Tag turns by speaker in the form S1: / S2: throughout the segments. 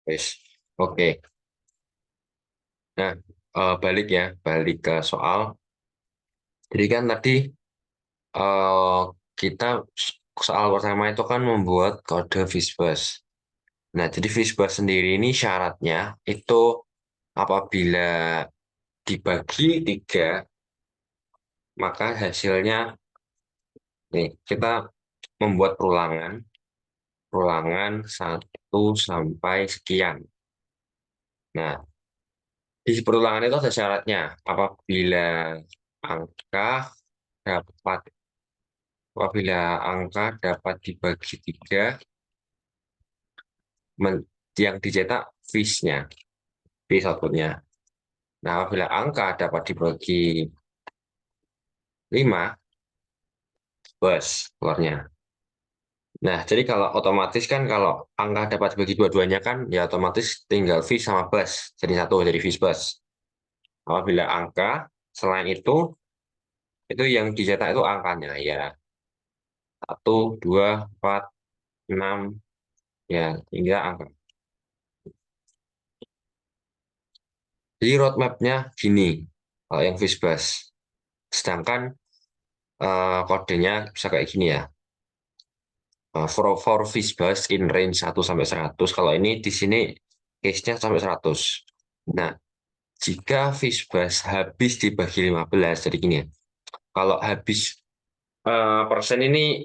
S1: Wes. Oke. Nah, balik ke soal. Jadi kan tadi eh, kita soal pertama itu kan membuat kode Fishbus. Nah, jadi Fishbus sendiri ini syaratnya itu apabila dibagi tiga, maka hasilnya nih kita membuat perulangan, perulangan satu sampai sekian. Nah, di perulangan itu ada syaratnya. Apabila angka dapat apabila angka dapat dibagi tiga, yang dicetak fish-nya, fish output-nya. Nah, apabila angka dapat dibagi 5, bus keluarnya. Nah, jadi kalau otomatis kan kalau angka dapat dibagi dua-duanya kan ya otomatis tinggal fish sama bus. Jadi satu, jadi fish bus. Apabila angka selain itu yang dicetak itu angkanya ya satu, 2, 4, 6 ya hingga angka. Jadi roadmap-nya gini kalau yang fish bus. Sedangkan kodenya bisa kayak gini ya. For fish bus in range 1 sampai 100. Kalau ini di sini case-nya sampai 100. Nah, jika fish bus habis dibagi 15, jadi gini ya. Kalau habis persen ini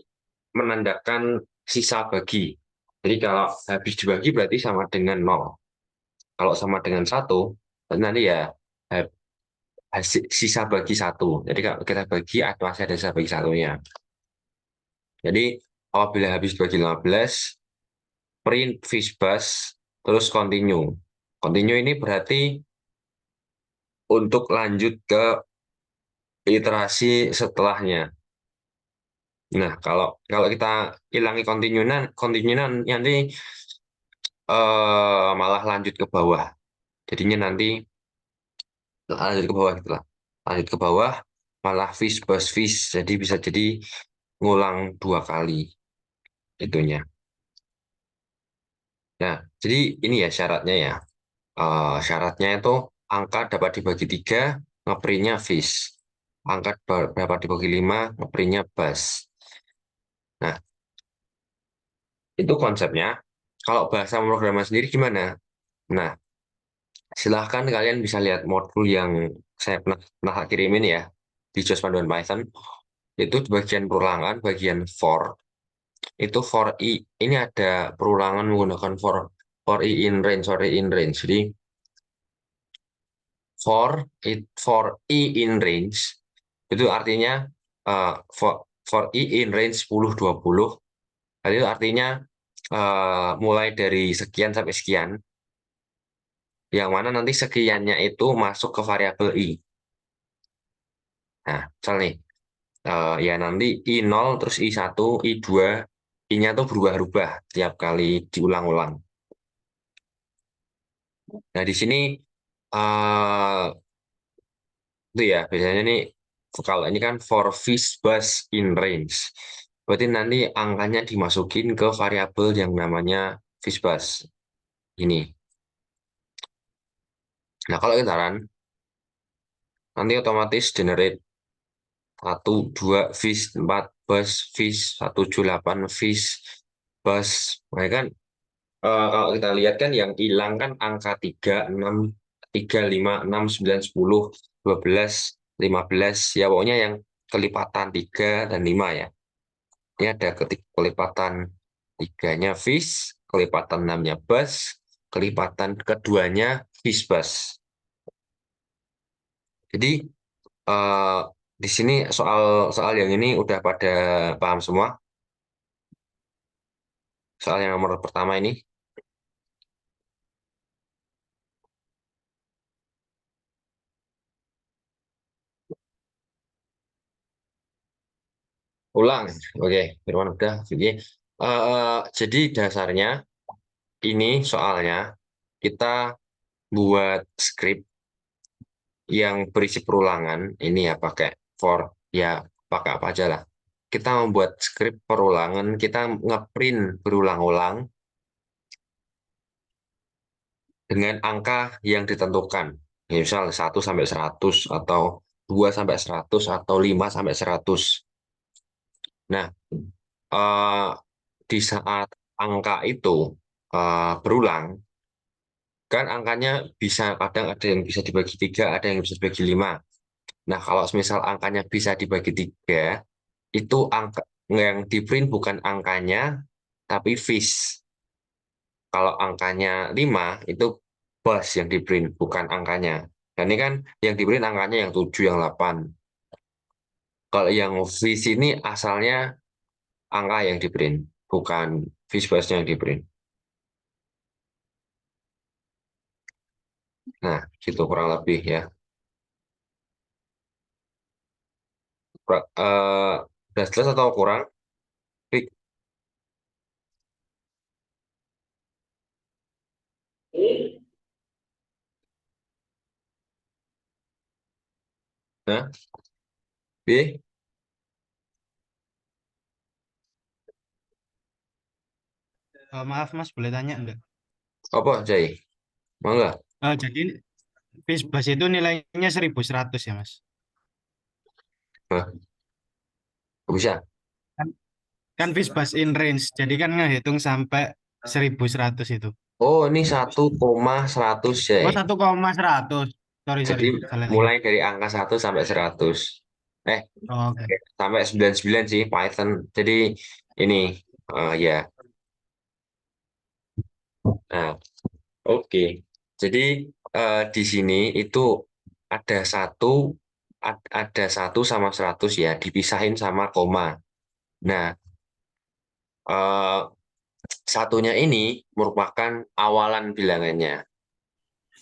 S1: menandakan sisa bagi. Jadi kalau habis dibagi berarti sama dengan 0. Kalau sama dengan 1, nanti ya sisa bagi 1. Jadi kalau kita bagi, masih ada sisa bagi satunya. Jadi apabila habis bagi 15, print fish bus, terus continue. Continue ini berarti untuk lanjut ke iterasi setelahnya. Nah, kalau kalau kita hilangi continuan nanti malah lanjut ke bawah. Jadinya nanti lanjut ke bawah gitu lah. Lanjut ke bawah malah fish bus fish. Jadi bisa jadi ngulang 2 kali itunya. Nah, jadi ini ya syaratnya ya. Syaratnya itu angka dapat dibagi 3, ngeprintnya fish. Angka dapat dibagi 5, ngeprintnya bus. Nah, itu konsepnya. Kalau bahasa pemrograman sendiri gimana? Nah, silahkan kalian bisa lihat modul yang saya pernah kirimin ya di JOS Panduan Python. Itu di bagian perulangan, bagian for. Itu for i. Ini ada perulangan menggunakan for i in range, for i in range. Jadi for i in range itu artinya for i in range 10-20. Itu artinya mulai dari sekian sampai sekian, yang mana nanti sekiannya itu masuk ke variabel i. Nah, misal nih, ya nanti i0 terus i1, i2, i-nya tuh berubah-ubah tiap kali diulang-ulang. Nah, di sini eh itu ya biasanya nih kalau ini kan for fish bus in range. Berarti nanti angkanya dimasukin ke variabel yang namanya fish bus ini. Nah, kalau kita run nanti otomatis generate 1, 2 fish, 4 bus fish, 178 fish bus. Nah, kan kalau kita lihat kan yang hilang kan angka 3, 6, 3, 5, 6, 9, 10, 12, 15, ya pokoknya yang kelipatan 3 dan 5 ya. Ini ada kelipatan 3-nya fish, kelipatan 6-nya bus, kelipatan keduanya fish bus. Jadi eh, di sini soal soal yang ini udah pada paham semua. Soal yang nomor pertama ini. Ulang. Oke, Firman udah. Jadi dasarnya ini soalnya kita buat script yang berisi perulangan. Ini ya pakai for, ya pakai apa aja lah. Kita membuat script perulangan, kita ngeprint berulang-ulang dengan angka yang ditentukan. Misal 1 sampai 100 atau 2 sampai 100 atau 5 sampai 100. Nah, eh, di saat angka itu berulang, kan angkanya bisa kadang ada yang bisa dibagi 3, ada yang bisa dibagi 5. Nah, kalau misal angkanya bisa dibagi 3, itu angka yang di print bukan angkanya, tapi fish. Kalau angkanya 5, itu bus yang di print, bukan angkanya. Dan ini kan yang di print angkanya yang 7, yang 8. Kalau yang fish ini asalnya angka yang di print, bukan fish busnya yang di print. Nah, gitu kurang lebih ya. Udah jelas atau kurang? Fik? Nah, B?
S2: Maaf Mas, boleh tanya enggak?
S1: Apa, Jai? Mangga?
S2: Jadi Fisbas itu nilainya 1100 ya Mas?
S1: Hah? Kok bisa?
S2: Kan, kan Fisbas in range, jadi kan ngehitung sampai 1100 itu.
S1: Oh, ini 1,100,
S2: Oh,
S1: Jai.
S2: 1,100. Sorry,
S1: Jadi
S2: sorry, salah ingat.
S1: mulai dari angka 1 sampai 100. Eh,
S2: Oh, oke.
S1: sampai 99 sih Python. Jadi ini ya. Nah, oke. Jadi di sini itu ada ada 1 sama 100 ya, dipisahin sama koma. Nah, eh, satunya ini merupakan awalan bilangannya.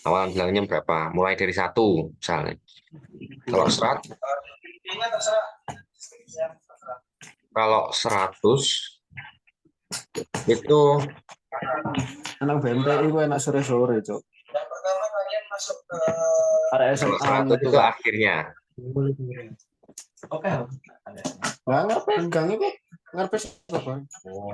S1: Awalan bilangannya berapa? Mulai dari 1 misalnya. Kalau 100, kalau 100 itu
S3: Anak BMTI gue enak sore-sore, Cok. Ada
S1: kalau
S3: SMA
S1: 100
S3: gitu
S1: itu
S3: kan.
S1: akhirnya.
S3: Oke. Nggak ngerti gang itu ngerti apa? Oh.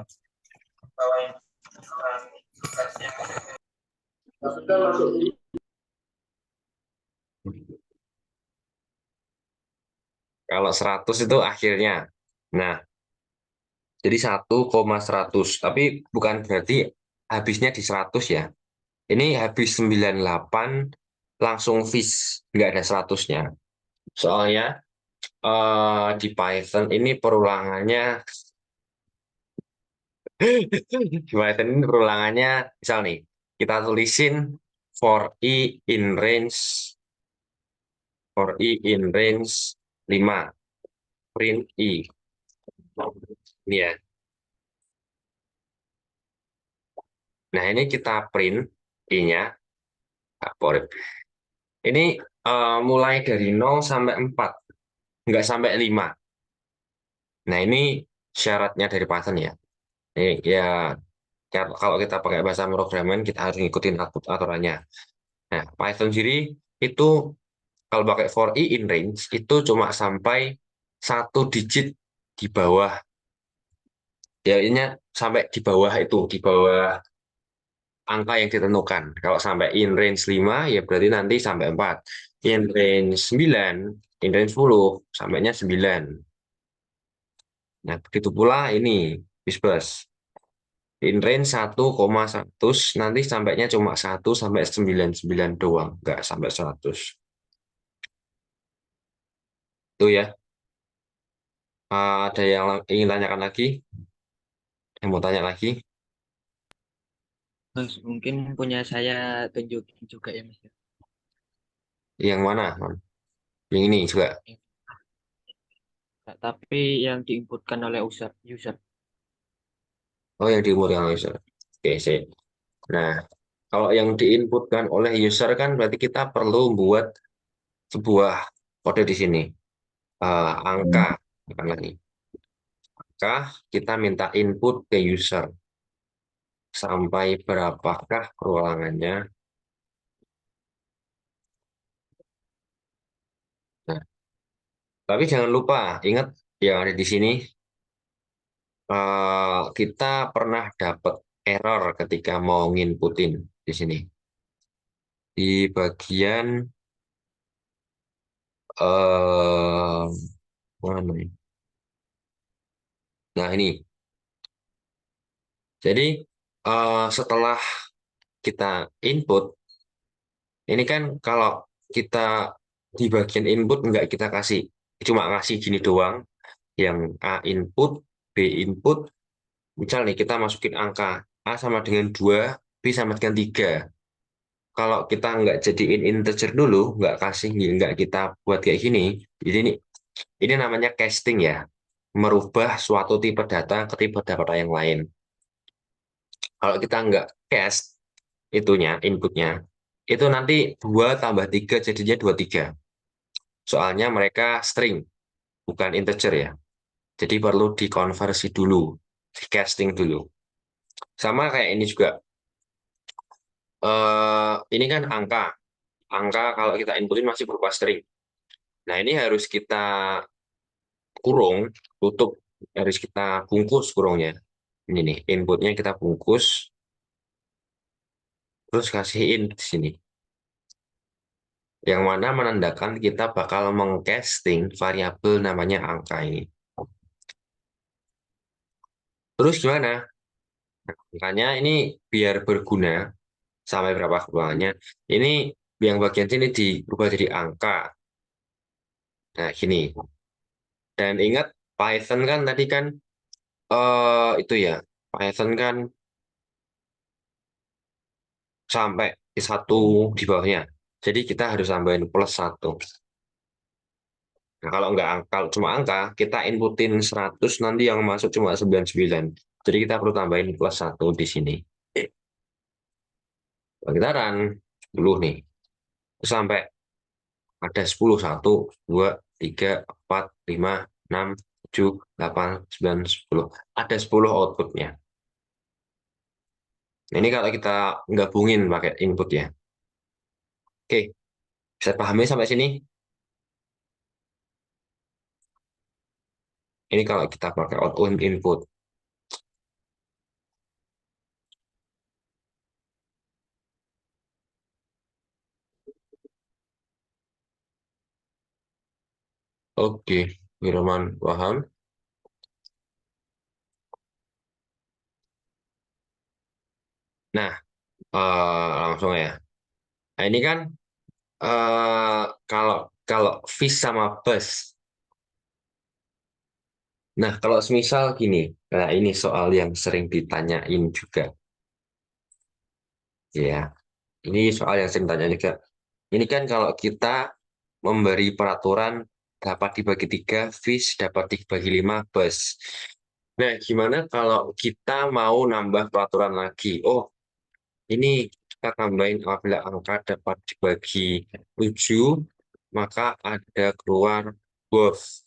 S1: Kalau 100 itu akhirnya. Nah, jadi 1,100. Tapi bukan berarti habisnya di 100 ya. Ini habis 98 langsung fish. Nggak ada 100-nya. Soalnya di Python ini perulangannya, di Python ini perulangannya, misal nih, kita tulisin for i in range 5, print i. Ini ya. Nah, ini kita print i-nya. Ini mulai dari 0 sampai 4, nggak sampai 5. Nah, ini syaratnya dari Python ya. Ini ya, kalau kita pakai bahasa programming, kita harus ngikutin aturannya. Nah, Python sendiri itu kalau pakai for i in range, itu cuma sampai 1 digit di bawah. Ya, ini sampai di bawah itu, di bawah angka yang ditentukan. Kalau sampai in range 5, ya berarti nanti sampai 4. In range 9, in range 10, sampainya 9. Nah, begitu pula ini, Bisbus. In range 1,100, nanti sampainya cuma 1 sampai 99 doang, nggak sampai 100. Itu ya. Ada yang ingin tanyakan lagi? Yang mau tanya lagi?
S4: Mas, mungkin punya saya tunjukin juga ya Mas.
S1: Yang mana? Yang ini juga.
S4: Tapi yang diinputkan oleh user.
S1: Oh, yang diinput yang user. Oke, sih. Nah, kalau yang diinputkan oleh user kan berarti kita perlu buat sebuah kode di sini. Angka. Bukan lagi. Angka, kita minta input ke user. Sampai berapakah perulangannya? Nah, tapi jangan lupa, ingat yang ada di sini, kita pernah dapat error ketika mau nginputin di sini. di bagian eh mana ini? Nah, ini. Jadi setelah kita input, ini kan kalau kita di bagian input nggak kita kasih, cuma kasih gini doang, yang A input, B input, misal nih kita masukin angka A sama dengan 2, B sama dengan 3. Kalau kita nggak jadiin integer dulu, nggak kasih, nggak kita buat kayak gini, jadi ini namanya casting ya, merubah suatu tipe data ke tipe data yang lain. Kalau kita nggak cast itunya, inputnya, itu nanti 2 tambah 3 jadinya 23. Soalnya mereka string, bukan integer ya. Jadi perlu dikonversi dulu, di casting dulu. Sama kayak ini juga. Ini kan angka. Angka kalau kita inputin masih berupa string. Nah, ini harus kita kurung, tutup, harus kita bungkus kurungnya. Ini nih, inputnya kita bungkus, terus kasihin di sini. Yang mana menandakan kita bakal mengcasting variabel namanya angka ini. Terus gimana? Makanya ini biar berguna sampai berapa keluarnya. Ini yang bagian sini dirubah jadi angka. Nah, gini. Dan ingat Python kan tadi kan itu ya. Python kan sampai di 1 di bawahnya. Jadi kita harus tambahin +1. Nah, kalau nggak kalau cuma angka, kita inputin 100 nanti yang masuk cuma 99. Jadi kita perlu tambahin +1 di sini. Kalau kita run 10 nih. Terus sampai ada 10, 1, 2, 3, 4, 5, 6, 7, 8, 9, 10. Ada 10 outputnya. Ini kalau kita gabungin pakai input ya. Oke, bisa pahami sampai sini? Ini kalau kita pakai output input. Oke, Firman paham? Nah, langsung ya. Nah, ini kan kalau kalau fish sama bus. Nah, kalau semisal gini, nah ini soal yang sering ditanyain juga. Ya, ini soal yang sering ditanya juga. Ini kan kalau kita memberi peraturan dapat dibagi 3, fish dapat dibagi 5, bus. Nah, gimana kalau kita mau nambah peraturan lagi? Oh, ini kita tambahin apabila angka dapat dibagi 7, maka ada keluar both.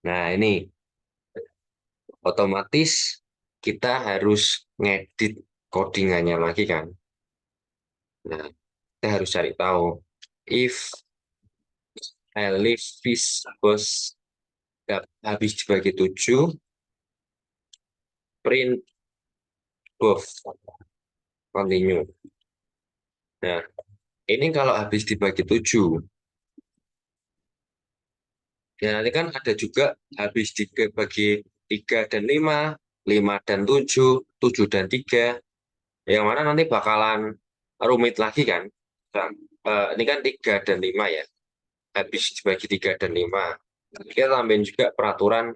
S1: Nah, ini otomatis kita harus ngedit codingannya lagi kan. Nah, kita harus cari tahu if I leave this both habis dibagi 7, print both, continue. Nah, ini kalau habis dibagi 7, ya nanti kan ada juga habis dibagi 3 dan 5, 5 dan 7, 7 dan 3, yang mana nanti bakalan rumit lagi kan. Nah, ini kan 3 dan 5 ya, habis dibagi 3 dan 5. Kita tambahin juga peraturan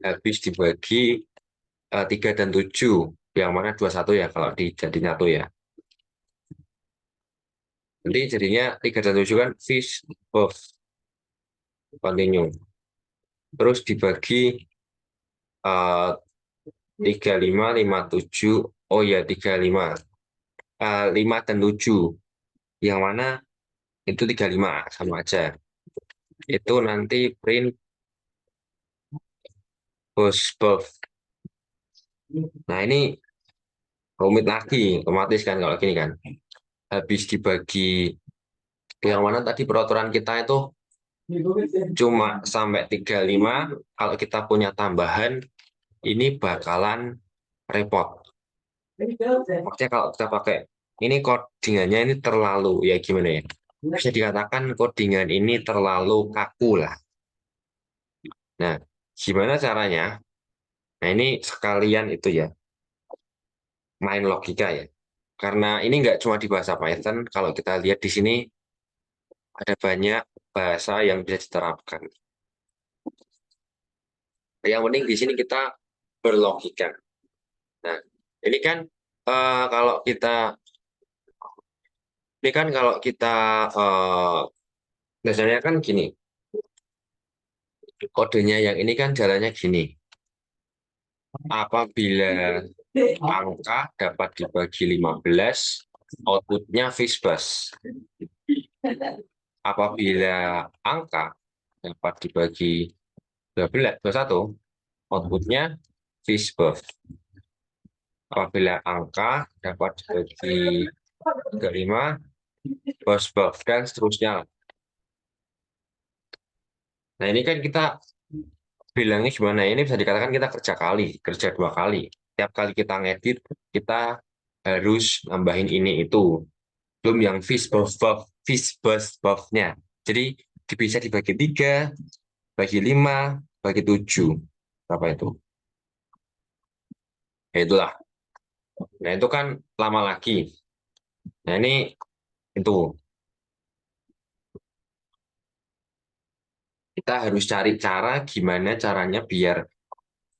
S1: habis dibagi 3 dan 7, yang mana 21 ya kalau dijadiin 1 ya. Nanti jadinya 3 dan 7 kan fish both, continue. Terus dibagi 35, 57, oh ya 35, 5 dan 7, yang mana itu 35 sama aja. Itu nanti print both. Nah, ini rumit lagi, otomatis kan kalau gini kan. Habis dibagi, yang mana tadi peraturan kita itu cuma sampai 35, kalau kita punya tambahan, ini bakalan repot. Maksudnya kalau kita pakai ini codingannya ini terlalu, ya gimana ya? Bisa dikatakan codingan ini terlalu kaku lah. Nah, gimana caranya? Nah, ini sekalian itu ya, main logika ya. Karena ini nggak cuma di bahasa Python, kalau kita lihat di sini ada banyak bahasa yang bisa diterapkan. Yang penting di sini kita berlogika. Nah, ini kan kalau kita eh, biasanya kan gini, kodenya yang ini kan jalannya gini. Apabila angka dapat dibagi 15, outputnya Fishbus. Apabila angka dapat dibagi 12, 21, outputnya Fishbus. Apabila angka dapat dibagi 35, Bus-Buff, dan seterusnya. Nah, ini kan kita bilangnya gimana? Ini bisa dikatakan kita kerja 2 kali. Tiap kali kita ngedit, kita harus nambahin ini itu. Belum yang fish bus buff-nya. Jadi bisa dibagi 3, bagi 5, bagi 7. Berapa itu? Ya itulah. Nah, itu kan lama lagi. Nah, ini itu. Kita harus cari cara gimana caranya biar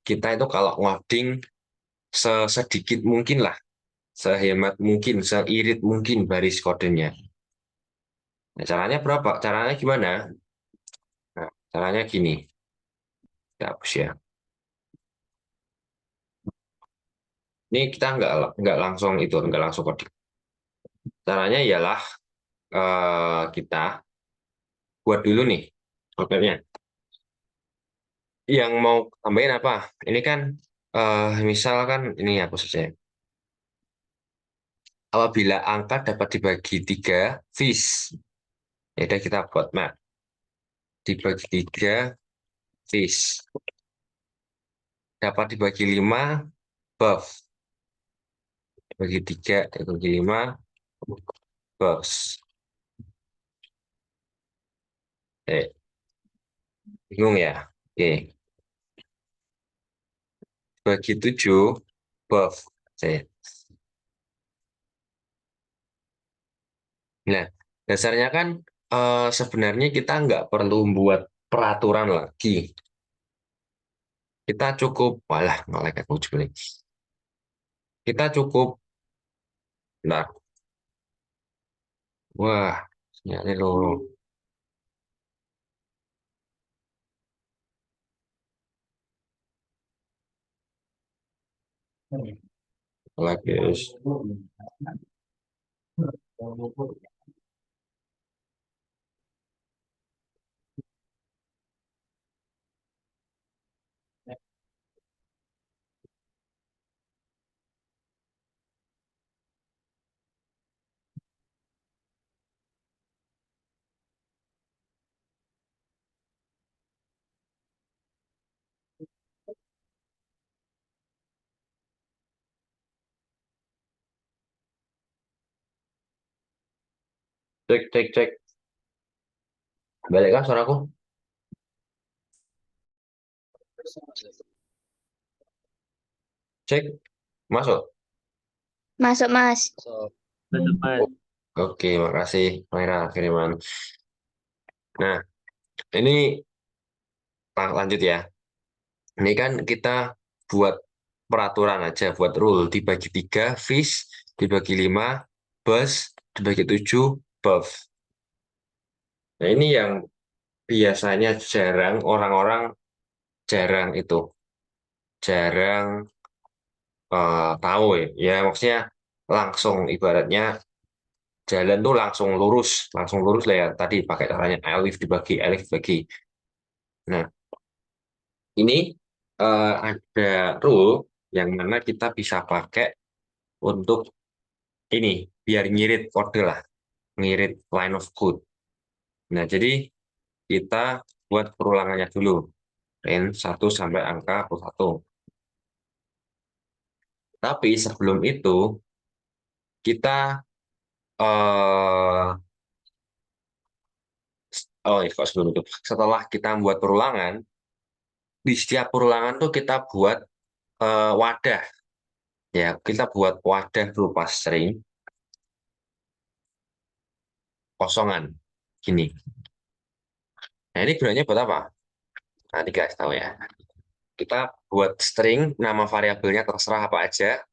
S1: kita itu kalau ngoding sedikit mungkin lah, sehemat mungkin, seirit mungkin baris kodenya. Nah, caranya berapa? Caranya gimana? Nah, caranya gini. Kita hapus ya. Ini kita nggak langsung itu, nggak langsung coding. Caranya ialah kita buat dulu nih programnya. Yang mau tambahin apa? Ini kan misalkan ini aku saja. Apabila angka dapat dibagi 3, fish. Ya udah kita buat map. Dibagi 3, fish. Dapat dibagi 5, buff. Dibagi 3, dibagi 5, buffs. Bingung ya? Oke. Bagi 7, buff. Nah, dasarnya kan sebenarnya kita nggak perlu buat peraturan lagi. Kita cukup, walah, ngelek aku juga nih. Kita cukup, nah, wah, sinyalnya lo, ngelek guys. Cek, cek, cek. Balik kan suaraku? Cek, masuk.
S5: Masuk, Mas.
S4: Betul, Mas.
S1: Oke, makasih, Maira Kiriman. Nah, ini lanjut ya. Ini kan kita buat peraturan aja, buat rule. Dibagi 3, fish. Dibagi 5, bus. Dibagi 7, buff. Nah, ini yang biasanya jarang orang-orang jarang tahu ya. Ya maksudnya langsung ibaratnya jalan tuh langsung lurus lah ya. Tadi pakai caranya alif dibagi. Nah, ini ada rule yang mana kita bisa pakai untuk ini biar ngirit kode lah, ngirit line of code. Nah, jadi kita buat perulangannya dulu. Range 1 sampai angka 1. Tapi sebelum itu, kita eh oh ya, kok sebelum itu, setelah kita membuat perulangan, di setiap perulangan tuh kita buat wadah, ya kita buat wadah berupa string kosongan gini. Nah ini gunanya buat apa? Nanti guys tahu ya. Kita buat string, nama variabelnya terserah apa aja,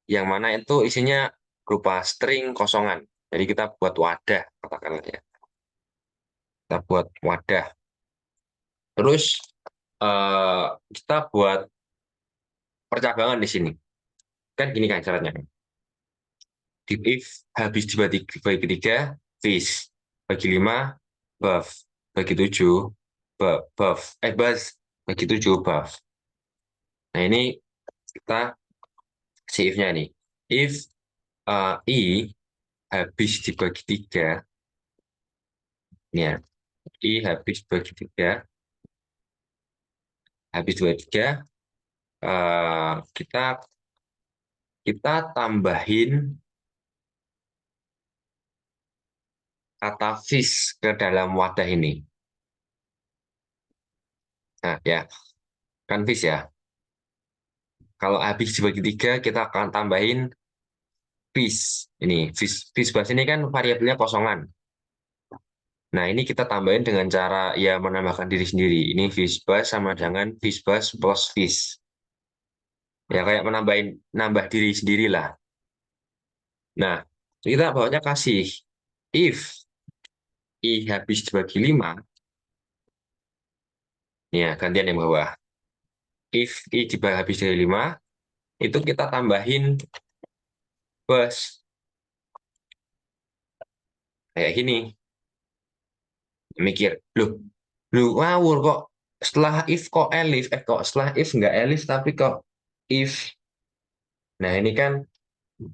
S1: yang mana itu isinya berupa string kosongan. Jadi kita buat wadah, katakanlah ya. Kita buat wadah. Terus kita buat percabangan di sini. Kan gini kan caranya. If habis dibagi 3, fish. Bagi 5, buff. Bagi 7, buff. Buzz. Bagi 7, buff. Nah ini kita si if-nya nih. If I habis dibagi 3, ya, I habis dibagi 3, kita tambahin kata fish ke dalam wadah ini. Nah ya, kan fish ya. Kalau habis dibagi 3, kita akan tambahin fish. Ini fish bus ini kan variabelnya kosongan. Nah ini kita tambahin dengan cara ya menambahkan diri sendiri. Ini fish bus sama dengan fish bus plus fish. Ya kayak nambah diri sendiri lah. Nah kita bawahnya kasih if I habis dibagi 5. Ya gantian yang bawah. If I habis dibagi 5, itu kita tambahin bus. Kayak gini. Mikir, loh ngawur kok setelah if kok elif, kok setelah if nggak elif tapi kok if. Nah ini kan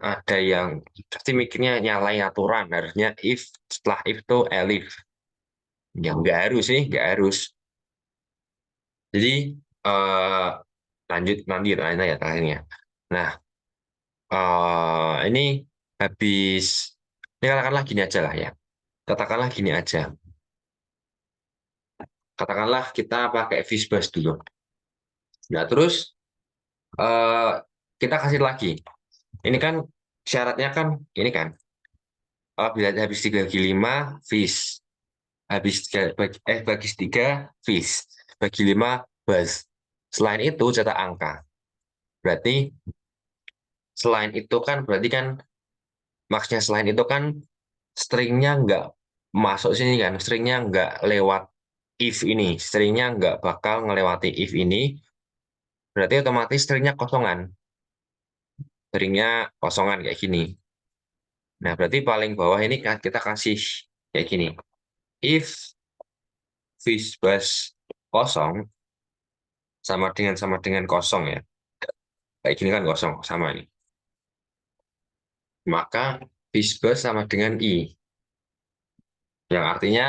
S1: ada yang pasti mikirnya nyalain aturan, harusnya if setelah if tuh elif. Ya nggak harus sih, nggak harus. Jadi lanjut nanti ya terakhirnya. Nah ini habis, ini katakanlah gini aja lah ya. Katakanlah gini aja. Katakanlah kita pakai fishbus dulu. Nah terus kita kasih lagi. Ini kan syaratnya kan ini kan. Bila habis dibagi 5, fish. Bagi 3, fish. Bagi 5, buzz. Selain itu cetak angka. Berarti selain itu kan berarti kan maksudnya selain itu kan stringnya nggak masuk sini kan. Stringnya nggak lewat if ini. Stringnya nggak bakal ngelewati if ini. Berarti otomatis stringnya kosongan. Stringnya kosongan kayak gini. Nah, berarti paling bawah ini kita kasih kayak gini. If fishbus kosong sama dengan kosong ya. Kayak gini kan kosong sama ini. Maka fishbus sama dengan I. Yang artinya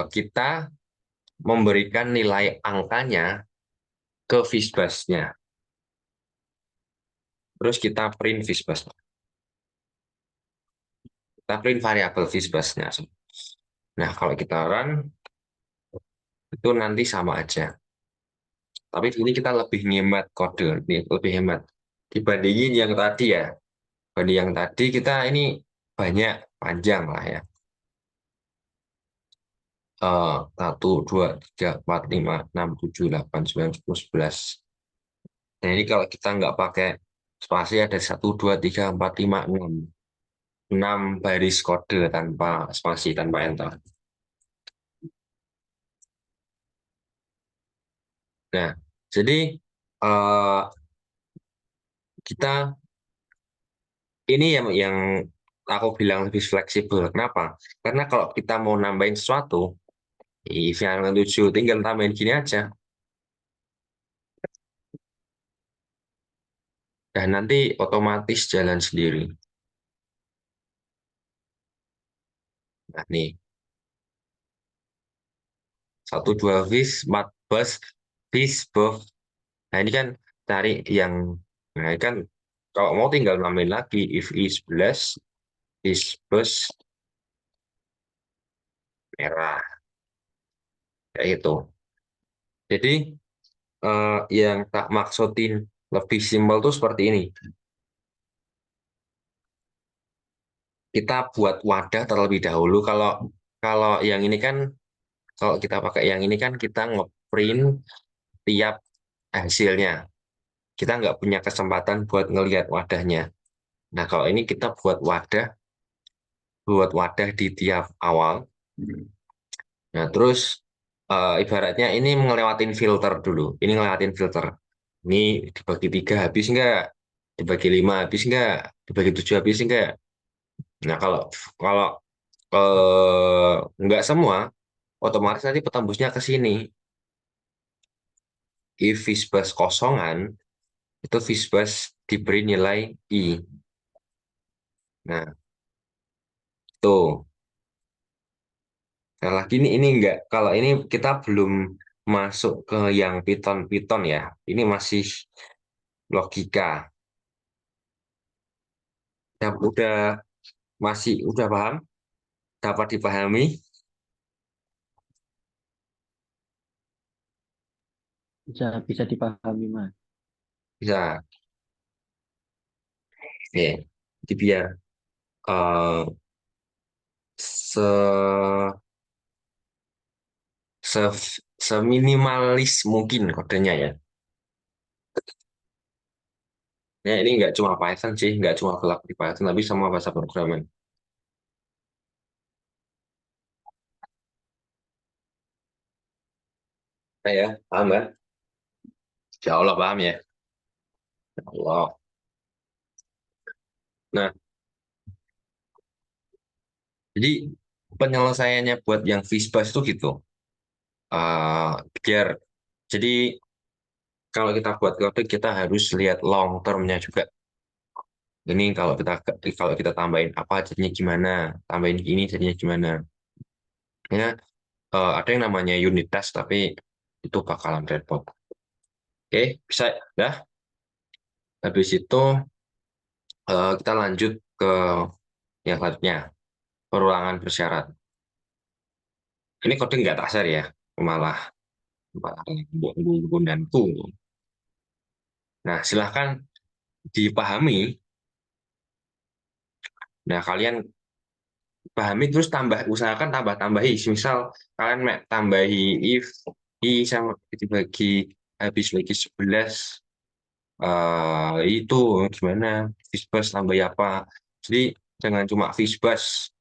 S1: kita memberikan nilai angkanya ke fishbusnya. Terus kita print fishbus. Kita print variabel fishbusnya. Nah, kalau kita run itu nanti sama aja. Tapi ini kita lebih hemat kode, lebih hemat dibandingin yang tadi ya. Dibanding yang tadi kita ini banyak panjang lah ya. 1, 2, 3, 4, 5, 6, 7, 8, 9, 10, 11. Nah ini kalau kita nggak pakai spasi ada 1, 2, 3, 4, 5, 6. 6 baris kode tanpa spasi, tanpa enter. Nah, jadi kita ini yang aku bilang lebih fleksibel. Kenapa? Karena kalau kita mau nambahin sesuatu, if yang 7 tinggal tambahin gini aja. Dan nanti otomatis jalan sendiri. Nah, nih. 1, 2 fish, 4 bus, fish, buff. Nah, ini kan cari yang, nah ini kan kalau mau tinggal nambahin lagi if i 11, Visbus merah. Kayak itu. Jadi yang tak maksudin lebih simpel tuh seperti ini. Kita buat wadah terlebih dahulu. Kalau kalau yang ini kan, kalau kita pakai yang ini kan kita ngeprint tiap hasilnya. Kita nggak punya kesempatan buat ngelihat wadahnya. Nah, kalau ini kita buat wadah di tiap awal. Nah, terus ibaratnya ini ngelewatin filter dulu. Ini ngelewatin filter. Ini dibagi 3 habis nggak? Dibagi 5 habis nggak? Dibagi 7 habis nggak? Nah, kalau kalau nggak semua, otomatis nanti petembusnya ke sini. If Visbus kosongan, itu Visbus diberi nilai I. Nah, tuh. Nah, lagi ini enggak. Kalau ini kita belum masuk ke yang Python ya. Ini masih logika. Udah paham? Dapat dipahami?
S4: Bisa dipahami, Mas.
S1: Bisa. Oke. Jadi biar eh, se, se seminimalis mungkin kodenya ya. Ya, ini nggak cuma Python sih, nggak cuma berlaku di Python, tapi semua bahasa programan. Nah, ya, paham kan? Insya Allah paham ya. Ya Allah. Nah, jadi penyelesaiannya buat yang Visbus itu gitu. Eh, biar jadi kalau kita buat kode kita harus lihat long termnya juga. Ini kalau kita tambahin apa jadinya gimana, tambahin ini jadinya gimana. Ya, ada yang namanya unit test tapi itu bakalan repot. Oke, bisa dah. Habis itu kita lanjut ke yang selanjutnya, perulangan bersyarat. Ini kode nggak tak share ya, malah malah bundanku. Nah, silahkan dipahami. Nah, kalian pahami terus usahakan tambah-tambahi. Misal kalian tambahi if i sama dibagi habis lagi 11 itu gimana? Visbus tambah apa? Jadi jangan cuma Visbus.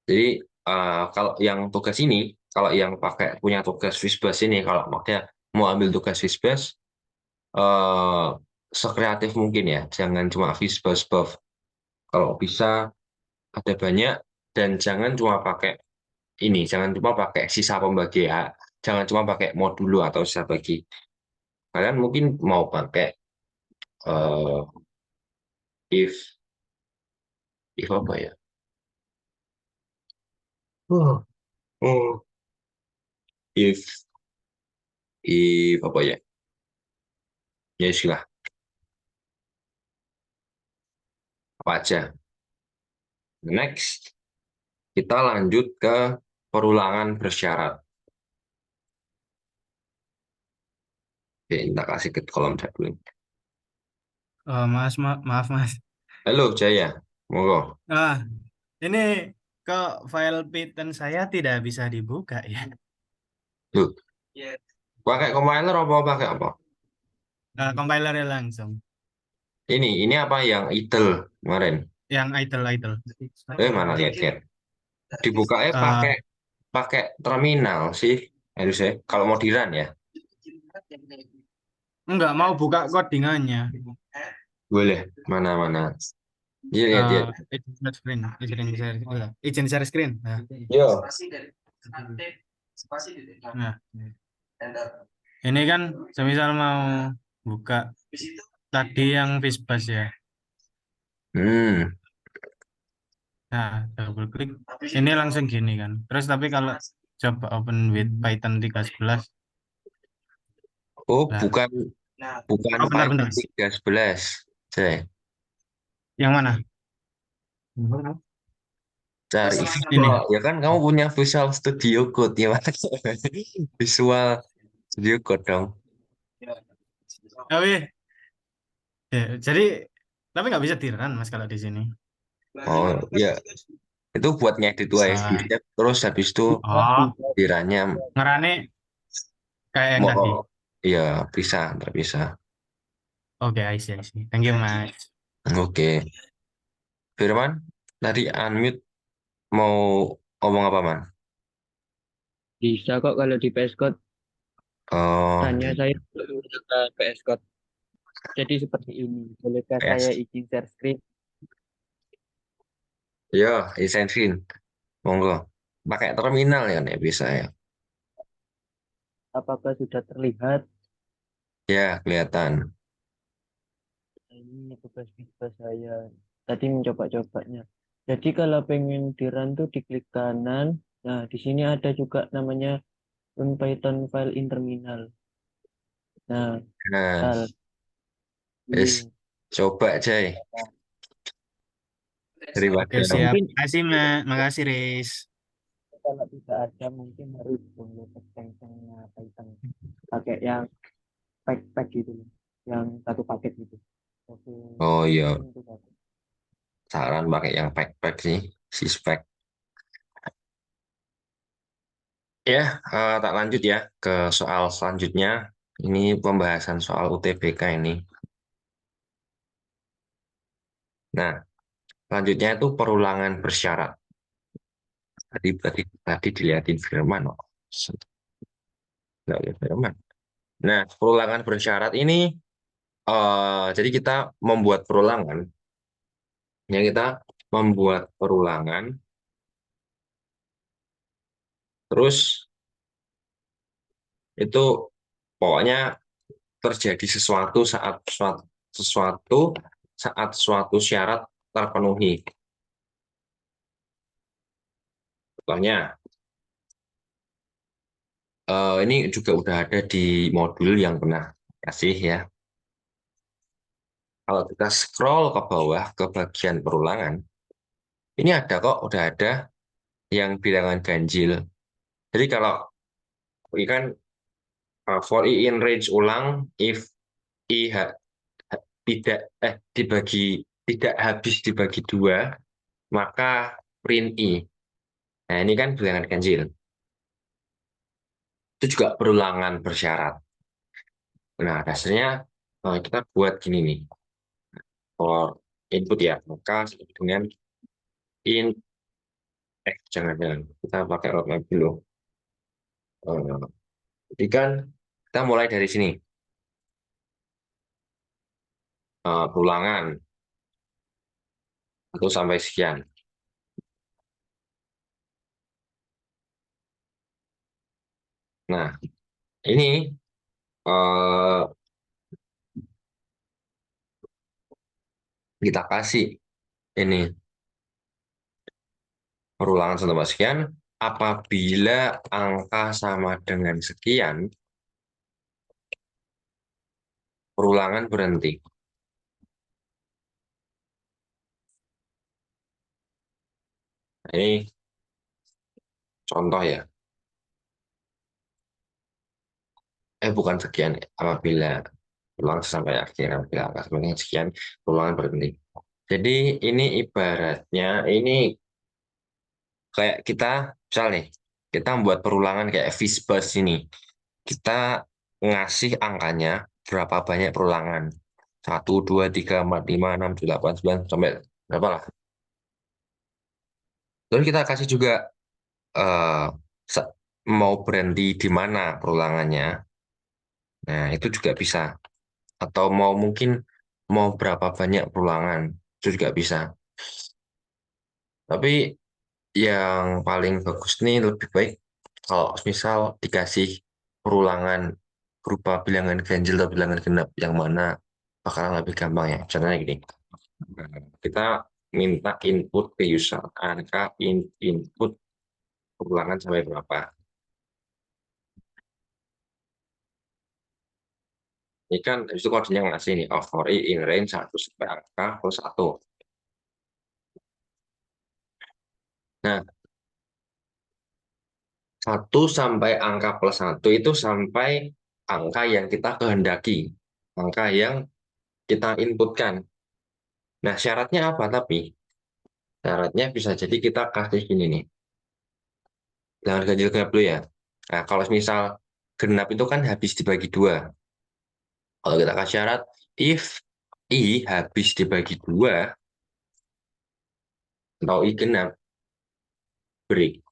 S1: Jadi kalau yang tugas ini, kalau yang pakai punya tugas Visbus ini, kalau makanya mau ambil tugas Visbus, eh sekreatif mungkin ya. Jangan cuma Visbus buff. Kalau bisa ada banyak dan jangan cuma pakai sisa pembagi ya. Jangan cuma pakai modulo atau sisa bagi. Kalian mungkin mau pakai eh, if apa ya? Oh, oh, if apa ya? Ya istilah apa aja. Next, kita lanjut ke perulangan bersyarat. Oke, kita kasih ke kolom chat dulu.
S2: Maaf Mas.
S1: Halo Jaya, monggo.
S2: Ah, ini kok file Python saya tidak bisa dibuka ya?
S1: Loh, pakai compiler apa pakai apa?
S2: Compilernya langsung.
S1: Ini apa yang idle kemarin?
S2: Yang idle.
S1: Mana lihat-lihat. Dibukanya
S2: Eh,
S1: pakai pakai terminal sih harusnya. Kalau mau di run ya,
S2: Enggak mau buka codingannya.
S1: boleh. Mana-mana. Iya, lihat-lihat.
S2: Izin share screen. Izin share screen. Nah,
S1: Yo.
S2: nah, ini kan semisal mau buka tadi yang Visbus ya.
S1: Hmm.
S2: Nah, double klik. Ini langsung gini kan. Terus tapi kalau coba open with Python 3.11.
S1: Oh,
S2: Nah,
S1: bukan
S2: oh bentar.
S1: Python 3.11. Saya.
S2: Yang mana?
S1: Cari
S2: Ini.
S1: visual, ya kan kamu punya Visual Studio Code ya, Visual Studio Code dong.
S2: Oh iya. Ya, jadi tapi nggak bisa di-run Mas kalau di sini.
S1: Oh ya, itu buat ngedit
S2: Ah.
S1: WiFi-nya, terus habis itu
S2: Oh,
S1: diranya
S2: ngerane kayak yang tadi.
S1: mau, ya bisa, ntar bisa.
S2: Oke, I see, I see. Thank you, Mas.
S1: Oke, Firman, tadi unmute mau ngomong apa, Man?
S4: Bisa kok kalau di PS Code.
S1: Oh,
S4: Hanya saya belum menggunakan PS Code. Jadi seperti ini. Bolehkah saya
S1: PS.
S4: izin share screen?
S1: Ya, Essential. Monggo. Pakai terminal ya, nih bisa ya.
S4: Apakah sudah terlihat?
S1: Ya, kelihatan.
S4: Nah, ini tugas-tugas saya. Tadi mencoba-cobanya. Jadi kalau pengen di-run tuh diklik kanan. Nah, di sini ada juga namanya run Python file in terminal. Nah,
S1: Nah,
S4: hal
S1: wis
S4: ini.
S1: coba Jay
S2: Oke,
S1: daripada
S2: siap.
S4: Mungkin
S2: Makasih, Mas. Makasih, Riz.
S4: kalau tidak ada mungkin harus download extensionnya Python. Pakai yang pack gitu loh. Yang satu paket gitu. Oke,
S1: oh iya,
S4: mungkin itu satu.
S1: saran pakai yang pack sih, si spek. Ya, tak lanjut ya ke soal selanjutnya. Ini pembahasan soal UTBK ini. Nah, selanjutnya itu perulangan bersyarat. Tadi dilihatin Firman. Oh. Nggak lihat Firman. Nah, perulangan bersyarat ini, jadi kita membuat perulangan. Ya, kita membuat perulangan, terus itu pokoknya terjadi sesuatu saat suatu syarat terpenuhi. Contohnya, ini juga udah ada di modul yang pernah kasih ya. Kalau kita scroll ke bawah ke bagian perulangan, ini ada kok, udah ada yang bilangan ganjil. Jadi kalau ini kan for i in range ulang, if i tidak tidak habis dibagi dua, maka print i. Nah, ini kan bilangan ganjil. Itu juga perulangan bersyarat. Nah, dasarnya kita buat gini nih. For input ya, maka dengan in, jangan, kita pakai roadmap dulu. Jadi kan kita mulai dari sini. Perulangan 1 sampai sekian. Nah, ini eh, kita kasih ini perulangan 1 sampai sekian. Apabila angka sama dengan sekian, perulangan berhenti. Nah, ini contoh ya. Bukan sekian. Apabila perulangan sampai akhir, apabila angka sama dengan sekian, perulangan berhenti. Jadi ini ibaratnya ini kayak kita, misal nih, kita membuat perulangan kayak Fishbus ini. Kita ngasih angkanya berapa banyak perulangan. 1, 2, 3, 4, 5, 6, 7, 8, 9, sampai berapa lah. Terus kita kasih juga eh, mau berhenti di mana perulangannya. Nah, itu juga bisa. Atau mau berapa banyak perulangan, itu juga bisa. Tapi yang paling bagus nih lebih baik kalau misal dikasih perulangan berupa bilangan ganjil atau bilangan genap, yang mana bakalan lebih gampang ya. Contohnya gini, kita minta input ke user, angka input perulangan sampai berapa. Ini kan itu kodenya ngasih nih, for i in range 1 sampai angka plus 1. Nah, 1 sampai angka plus 1 itu sampai angka yang kita kehendaki, angka yang kita inputkan. Nah, syaratnya apa tapi? Syaratnya bisa jadi kita kasih gini nih. Jangan ganjil genap dulu ya. Nah, kalau misal genap itu kan habis dibagi 2. Kalau kita kasih syarat, if I habis dibagi 2, atau I genap, break.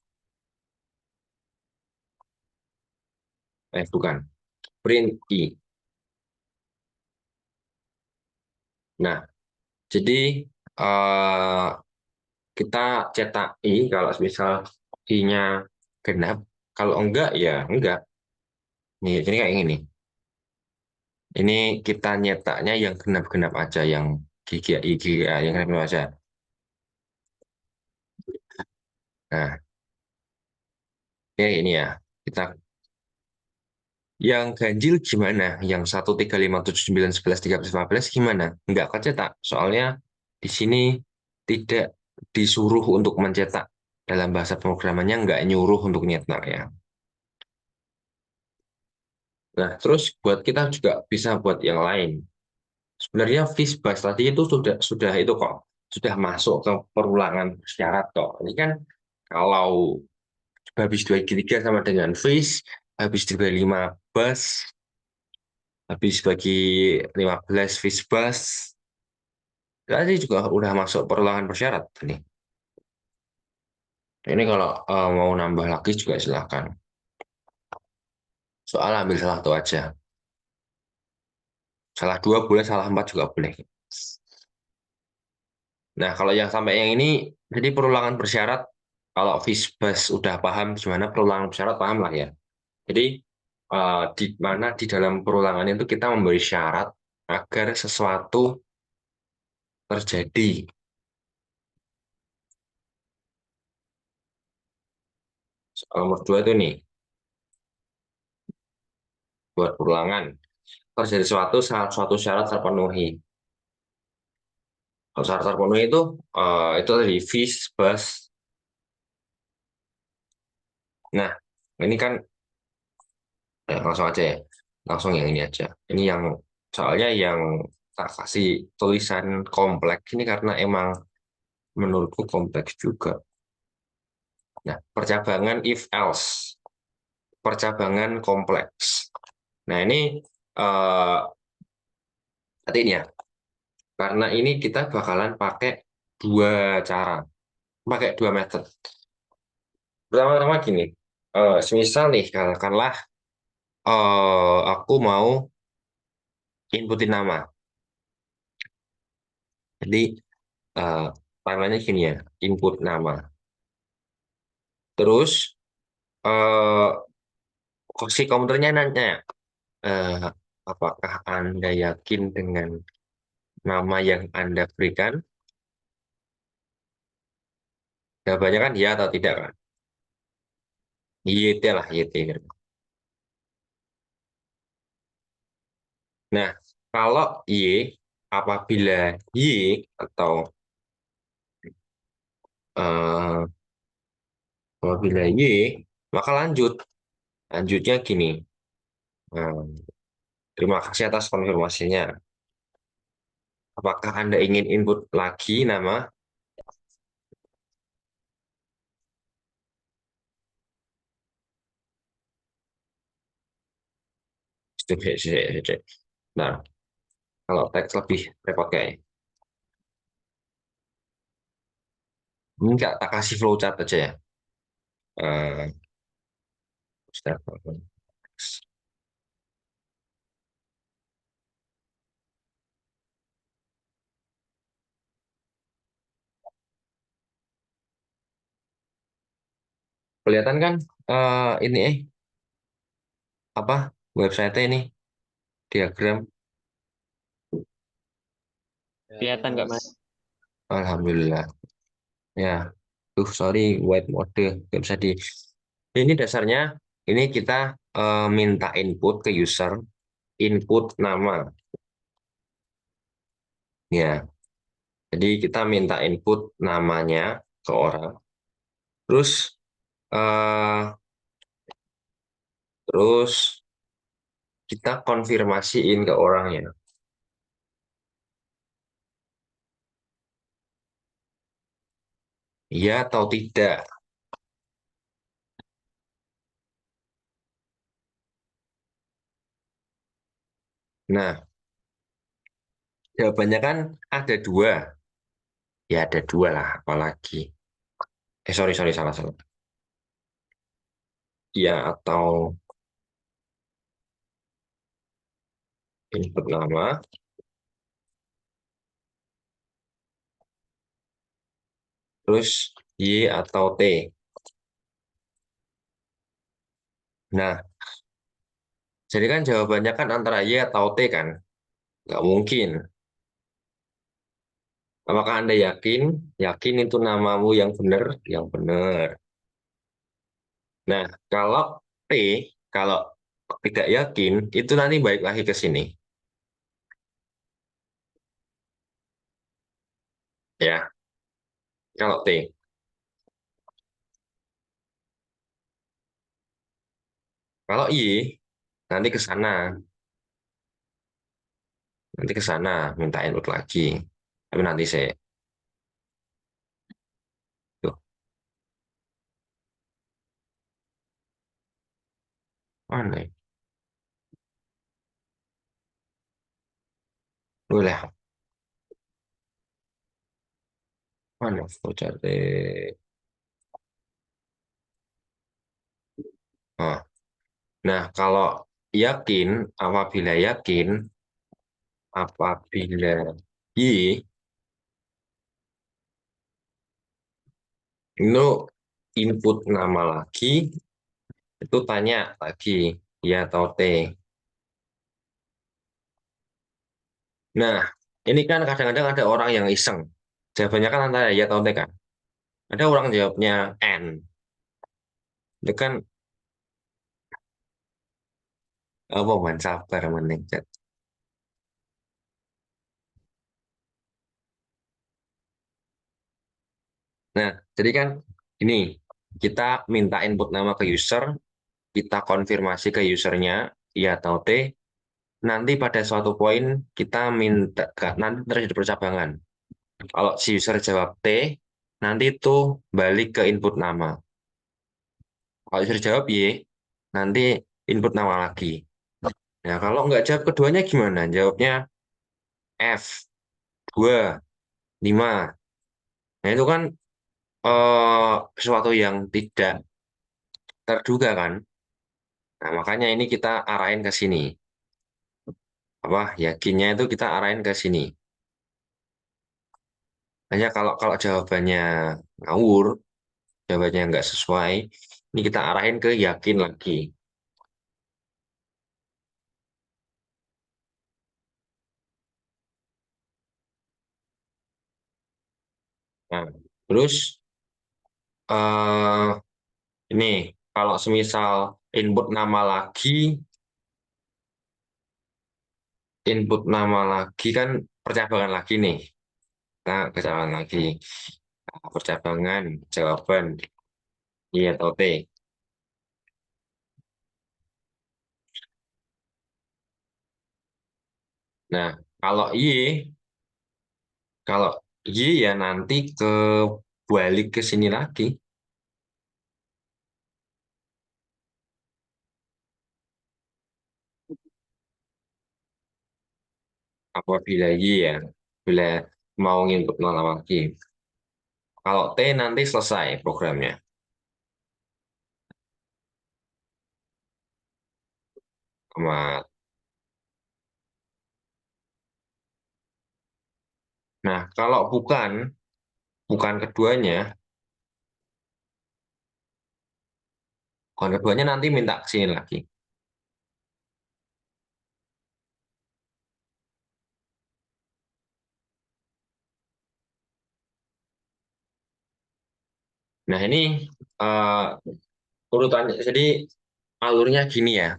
S1: Bukan. Print I. Nah, jadi kita cetak I kalau misal I-nya genap. Kalau enggak, ya enggak. Nih, jadi kayak gini. Ini kita nyetaknya yang genap-genap aja, yang GGI, GGA, yang genap aja. Nah, ya ini ya. Kita yang ganjil gimana? Yang 1, 3, 5, 7, 9, 11, 13, 15 gimana? Enggak kecetak. Soalnya di sini tidak disuruh untuk mencetak. Dalam bahasa pemrogramannya enggak nyuruh untuk nyetak ya. Nah, terus buat kita juga bisa buat yang lain. Sebenarnya FISBAS tadi itu sudah itu kok. Sudah masuk ke perulangan syarat kok. Ini kan kalau habis 2/3 sama dengan FIS, habis 25 bus, habis bagi 15 FISBAS, tadi juga udah masuk perulangan persyarat nih. Ini kalau mau nambah lagi juga silakan. Soal ambil salah satu aja. Salah 2 boleh, salah 4 juga boleh. Nah, kalau yang sampai yang ini, jadi perulangan bersyarat, kalau FISBAS udah paham gimana perulangan bersyarat, paham lah ya. Jadi, di mana di dalam perulangan itu kita memberi syarat agar sesuatu terjadi. Soal nomor 2 itu nih, buat perulangan. Terjadi suatu syarat terpenuhi. Kalau syarat terpenuhi itu tadi FISBAS. Nah, ini kan langsung aja ya, langsung yang ini aja. Ini yang soalnya yang tak kasih tulisan kompleks ini karena emang menurutku kompleks juga. Nah, percabangan if else, percabangan kompleks. Nah, ini artinya karena ini kita bakalan pakai 2 cara, pakai 2 metode. Pertama-tama gini, semisal nih katakanlah aku mau inputin nama. Jadi namanya gini ya, input nama. Terus si komputernya nanya, apakah Anda yakin dengan nama yang Anda berikan? Jawabannya kan ya atau tidak kan? YT lah, YT. Nah, kalau apabila Y atau eh, apabila Y, maka lanjut. Lanjutnya gini. eh, Terima kasih atas konfirmasinya. Apakah Anda ingin input lagi nama? Nah, kalau teks lebih repot kayaknya. Ini nggak tak kasih flowchart aja ya. Eh, Kelihatan kan ini apa website ini diagram.
S4: Kelihatan nggak Mas?
S1: Alhamdulillah ya. Sorry white mode nggak bisa di. Ini dasarnya ini kita minta input ke user, input nama ya. Jadi kita minta input namanya ke orang. Terus eh, terus kita konfirmasiin ke orangnya. Iya atau tidak. Nah, jawabannya kan ada dua. Ya ada dua lah, apalagi. Sorry, salah. Iya atau input nama. Terus Y atau T. Nah, jadi kan jawabannya kan antara Y atau T kan? Nggak mungkin. Apakah Anda yakin? Yakin itu namamu yang benar? Yang benar. Nah, kalau T, kalau tidak yakin, itu nanti balik lagi ke sini. Ya, kalau T. Kalau Y, nanti ke sana. Nanti ke sana, minta input lagi. Tapi nanti saya... Tuh, mana ya? Boleh. Mana flowchart? Oh. Nah, kalau yakin, apabila Y itu input nama lagi, itu tanya lagi, ya atau T. Nah, ini kan kadang-kadang ada orang yang iseng. Jawabannya kan antara ya atau T kan. Ada orang jawabnya N. Itu kan, apa, man, sabar, mending. Nah, jadi kan ini, kita minta input nama ke user, kita konfirmasi ke usernya, ya atau T, nanti pada suatu poin kita minta, nanti terjadi percabangan. Kalau si user jawab T, nanti itu balik ke input nama. Kalau user jawab Y, nanti input nama lagi. Nah, kalau nggak jawab keduanya gimana? Jawabnya F, 2, 5. Nah, itu kan sesuatu yang tidak terduga kan? Nah, makanya ini kita arahin ke sini. Apa, yakinnya itu kita arahin ke sini. Hanya kalau kalau jawabannya ngawur, jawabannya nggak sesuai, ini kita arahin ke yakin lagi. Nah, terus eh ini kalau semisal input nama lagi kan percabangan lagi nih. Nah, percabangan lagi. Nah, percabangan jawaban I atau T. Nah, kalau Y, kalau Y ya nanti ke balik ke sini lagi. Apabila Y ya, bila mau nginput nama lagi. Kalau T nanti selesai programnya. Amat. Nah, kalau bukan keduanya, nanti minta ke sini lagi. Nah, ini eh, urutannya. Jadi alurnya gini ya.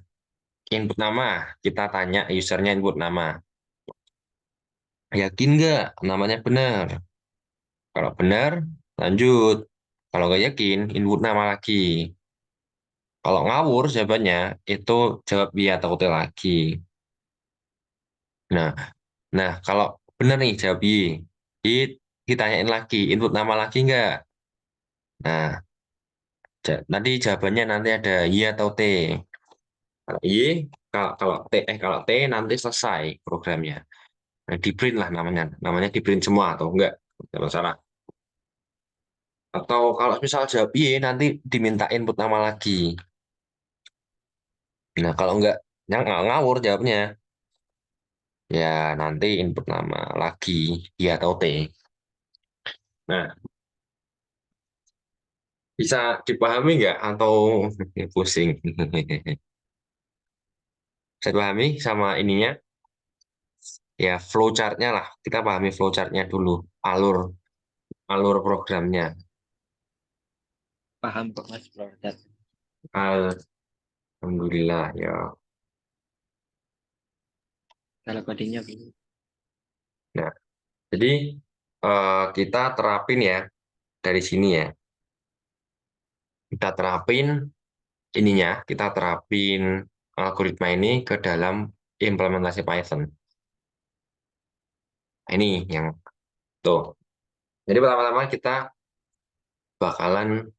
S1: Input nama, kita tanya usernya input nama. Yakin nggak namanya benar? Kalau benar, lanjut. Kalau nggak yakin, input nama lagi. Kalau ngawur jawabannya, itu jawab iya atau T lagi. Nah, kalau benar nih jawab I, ditanyain lagi, input nama lagi nggak? Nah, nanti jawabannya nanti ada iya atau T. Kalau I, kalau T nanti selesai programnya. Nah, di print lah namanya di print semua atau enggak? Tidak masalah. Atau kalau misal jawab Y, nanti diminta input nama lagi. Nah, kalau enggak, ngawur jawabnya. Ya, nanti input nama lagi, Y atau T. Nah, bisa dipahami nggak? Atau pusing? Bisa dipahami sama ininya? Ya, flowchart-nya lah. Kita pahami flowchart-nya dulu. Alur alur programnya.
S4: Paham kok Mas Bro.
S1: Alhamdulillah ya.
S4: Kalau codingnya begini.
S1: Nah, jadi kita terapin ya dari sini ya. Kita terapin ininya, kita terapin algoritma ini ke dalam implementasi Python. Nah, ini yang tuh. Jadi pertama-tama kita bakalan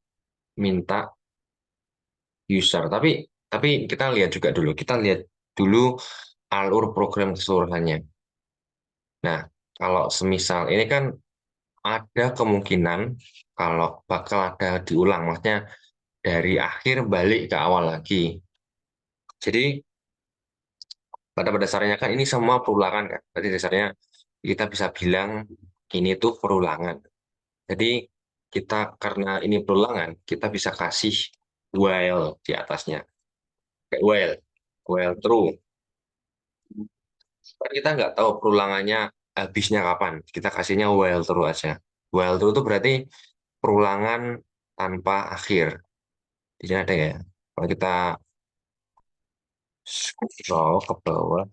S1: minta user, tapi kita lihat juga dulu. Kita lihat dulu alur program keseluruhannya. Nah, kalau semisal ini kan ada kemungkinan kalau bakal ada diulang, maksudnya dari akhir balik ke awal lagi. Jadi pada dasarnya kan ini semua perulangan kan. Berarti dasarnya kita bisa bilang ini tuh perulangan. Jadi kita karena ini perulangan, kita bisa kasih while di atasnya. Kayak while true. Kan kita nggak tahu perulangannya habisnya kapan. Kita kasihnya while true aja. While true itu berarti perulangan tanpa akhir. Di sini ada ya. Kalau kita scroll ke bawah,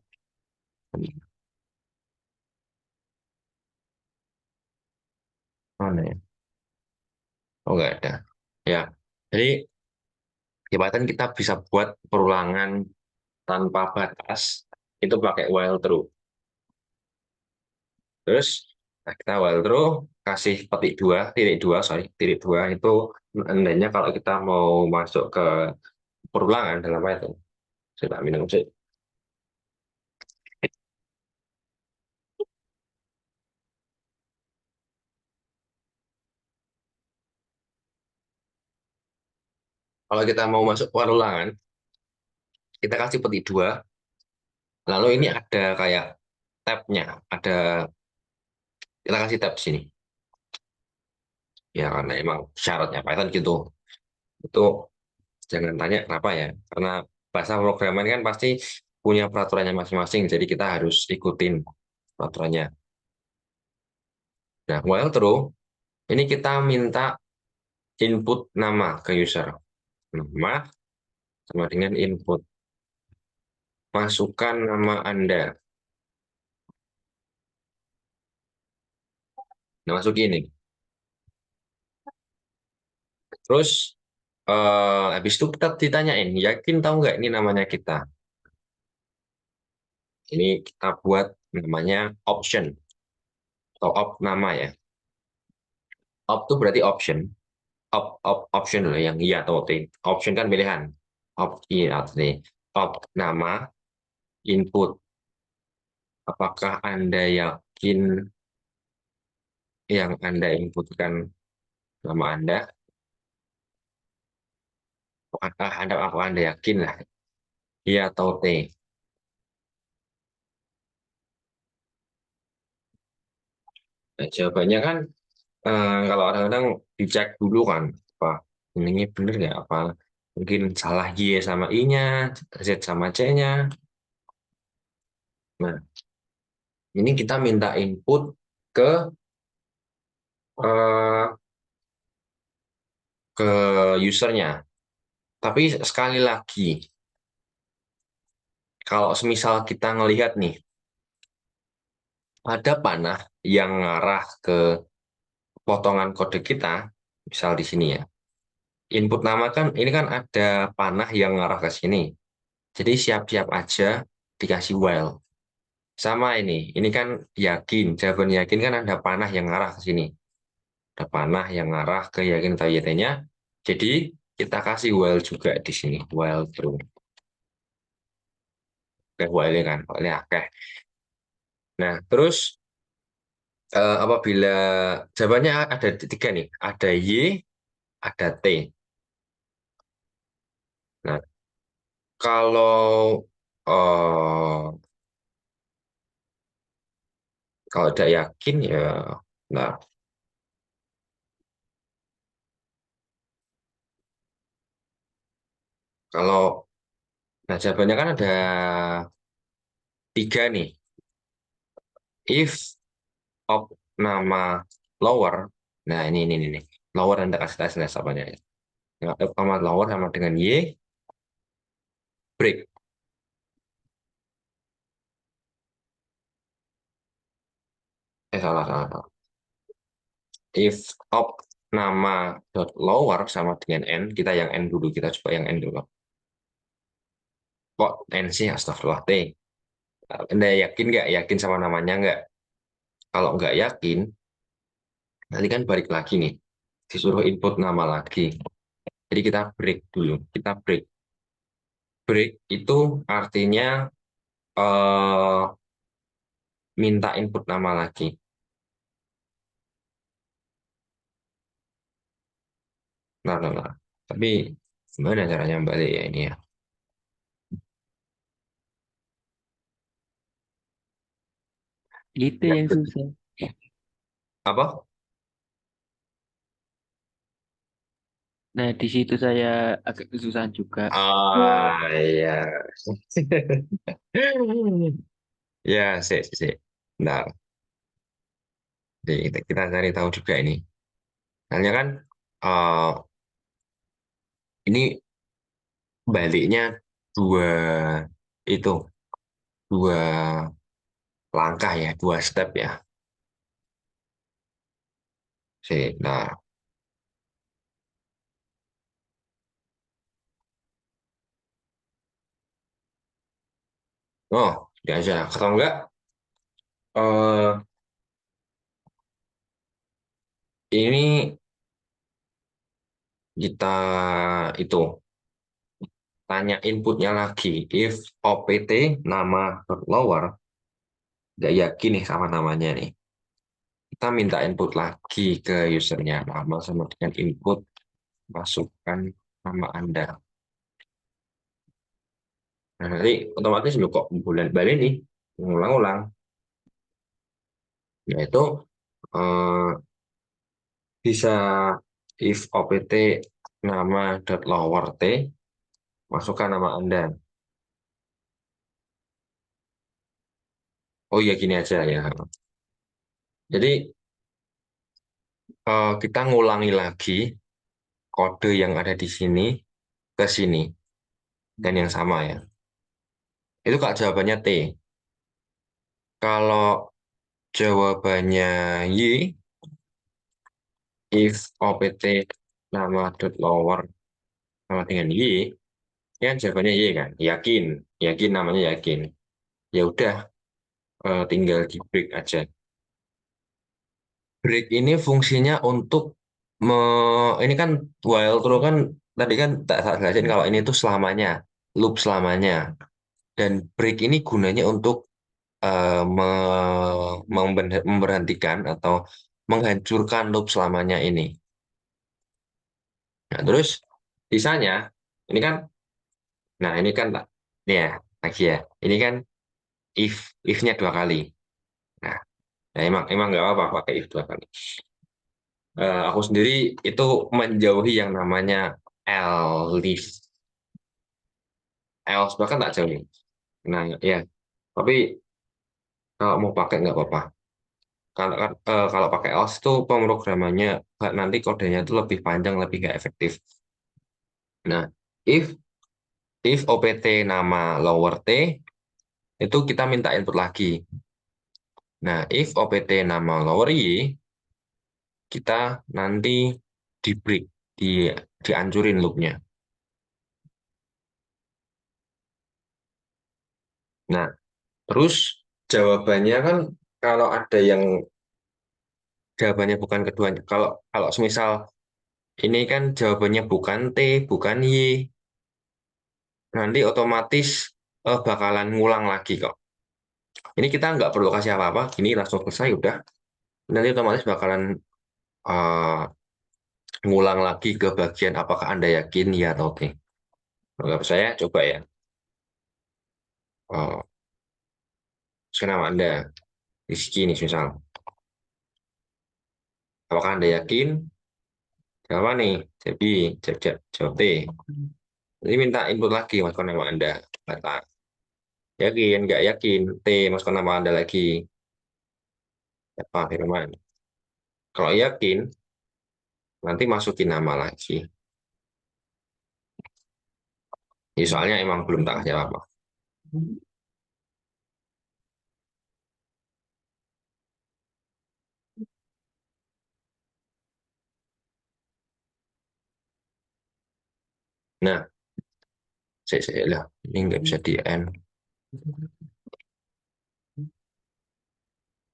S1: mana ya? Oh, nggak ada. Ya, jadi di Python kita bisa buat perulangan tanpa batas itu pakai while true. Terus kita while true kasih titik dua itu andainya kalau kita mau masuk ke perulangan dalam Python. Saya tak minum sih. Kalau kita mau masuk perulangan, kita kasih petik dua. Lalu ini ada kayak tabnya, ada kita kasih tab di sini. Ya karena emang syaratnya Python gitu. Itu jangan tanya kenapa ya, karena bahasa programan kan pasti punya peraturannya masing-masing, jadi kita harus ikutin peraturannya. Nah, while true, ini kita minta input nama ke user. Nama sama dengan input. Masukkan nama Anda. Nah, masuk ini. Terus, habis itu kita ditanyain, yakin tahu nggak ini namanya kita? Ini kita buat namanya option. Atau op nama ya. Op itu berarti option. Option loh yang iya atau T. Option kan pilihan. Opt in atau T. Opt nama, input. Apakah Anda yakin yang Anda inputkan nama Anda? Apakah Anda yakin lah? Iya atau T? Nah, jawabannya kan kalau kadang-kadang dicek dulu kan, apa ini bener nggak apa mungkin salah Y sama I-nya, Z sama C-nya. Nah, ini kita minta input ke eh, ke usernya. Tapi sekali lagi, kalau semisal kita ngelihat nih, ada panah yang ngarah ke potongan kode kita, Misal di sini ya. Input nama kan ini kan ada panah yang ngarah ke sini. Jadi siap-siap aja dikasih while. Sama ini kan yakin, jawaban yakin kan ada panah yang ngarah ke sini. Ada panah yang ngarah ke yakin atau YT-nya. Jadi kita kasih while juga di sini, while true. Oke, while kan, while oke. Nah, terus apabila jawabannya ada tiga nih, ada Y, ada T. Nah, kalau eh, kalau tidak yakin ya, nah kalau nah jawabannya kan ada tiga nih. If of nama lower, nah ini lower dan kasih tes apanya ya. Nah, if sama lower sama dengan Y, break. Salah. If of nama dot lower sama dengan n, kita yang n dulu, kita coba yang n dulu. Kok n sih? Astagfirullah, T. Anda yakin nggak? Yakin sama namanya nggak? Kalau nggak yakin, nanti kan balik lagi nih. Disuruh input nama lagi. Jadi kita break dulu. Kita break. Break itu artinya minta input nama lagi. Nah. Tapi gimana caranya balik ya ini ya?
S4: Itu
S1: Ya,
S4: yang susah.
S1: apa?
S4: Nah, di situ saya agak kesusahan juga.
S1: Ah, ya. Ya, sih. Nah, jadi kita cari tahu juga ini. Hanya kan eh, ini baliknya dua itu dua langkah ya, dua step ya. Nah, oh, ya aja. Kalau enggak, eh ini kita itu tanya inputnya lagi. If OPT nama lower, nggak yakin nih sama namanya nih. Kita minta input lagi ke usernya. Nama sama dengan input, masukkan nama Anda. Nah, nanti otomatis lo kok bulan balik nih, ngulang-ulang. Yaitu eh, bisa if opt nama dot lower t, masukkan nama Anda. Oh iya gini aja ya. Jadi kita ngulangi lagi kode yang ada di sini ke sini dan yang sama ya. Itu kak jawabannya T. Kalau jawabannya Y, if opt nama dot lower sama dengan Y, ya jawabannya Y kan, yakin namanya yakin. Ya udah, tinggal di break aja. Break ini fungsinya untuk ini kan while true kan tadi kan tak saya jelasin kalau ini tuh selamanya, loop selamanya. Dan break ini gunanya untuk memberhentikan atau menghancurkan loop selamanya ini. Nah, terus sisanya ini kan, nah ini kan ya lagi ya. Ini kan if-nya dua kali. Nah, ya emang nggak apa-apa pakai if dua kali. Aku sendiri itu menjauhi yang namanya else. Else bahkan tak jauhi. Nah, ya. Tapi kalau mau pakai nggak apa-apa. Kalau pakai else itu pemrogramannya nanti kodenya itu lebih panjang, lebih nggak efektif. Nah, if opt nama lower t itu kita minta input lagi. Nah, if opt nama lower y kita nanti di break, dihancurin loopnya. Nah, terus jawabannya kan kalau ada yang jawabannya bukan keduanya. Kalau kalau semisal ini kan jawabannya bukan T, bukan Y, nanti otomatis bakalan ngulang lagi kok. Ini kita nggak perlu kasih apa-apa, gini langsung selesai udah. Nanti otomatis bakalan eh, ngulang lagi ke bagian apakah Anda yakin ya atau oke. Kalau saya coba ya. Oh, nama Anda Rizky nih misal. Apakah Anda yakin? Jawab nih, jadi jawab T. Jadi minta input lagi masukkan nama Anda. Kata yakin, nggak yakin. T masukkan nama Anda lagi. Apa Firman? Kalau yakin, nanti masukin nama lagi. Ya, soalnya emang belum tak kasih apa. Nah, saya lah, ini nggak bisa di end.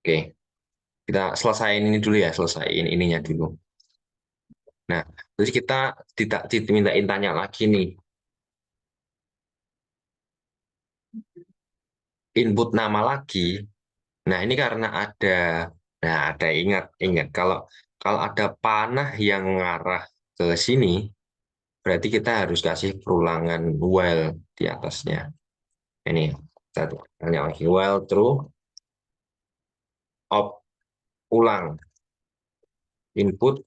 S1: Oke, kita selesaiin ini dulu ya, selesaiin ininya dulu. Nah, terus kita tidak dimintain tanya lagi nih. Input nama lagi. Nah, ini karena ada ingat kalau kalau ada panah yang ngarah ke sini, berarti kita harus kasih perulangan while di atasnya. Ini satu tanya lagi while true ulang input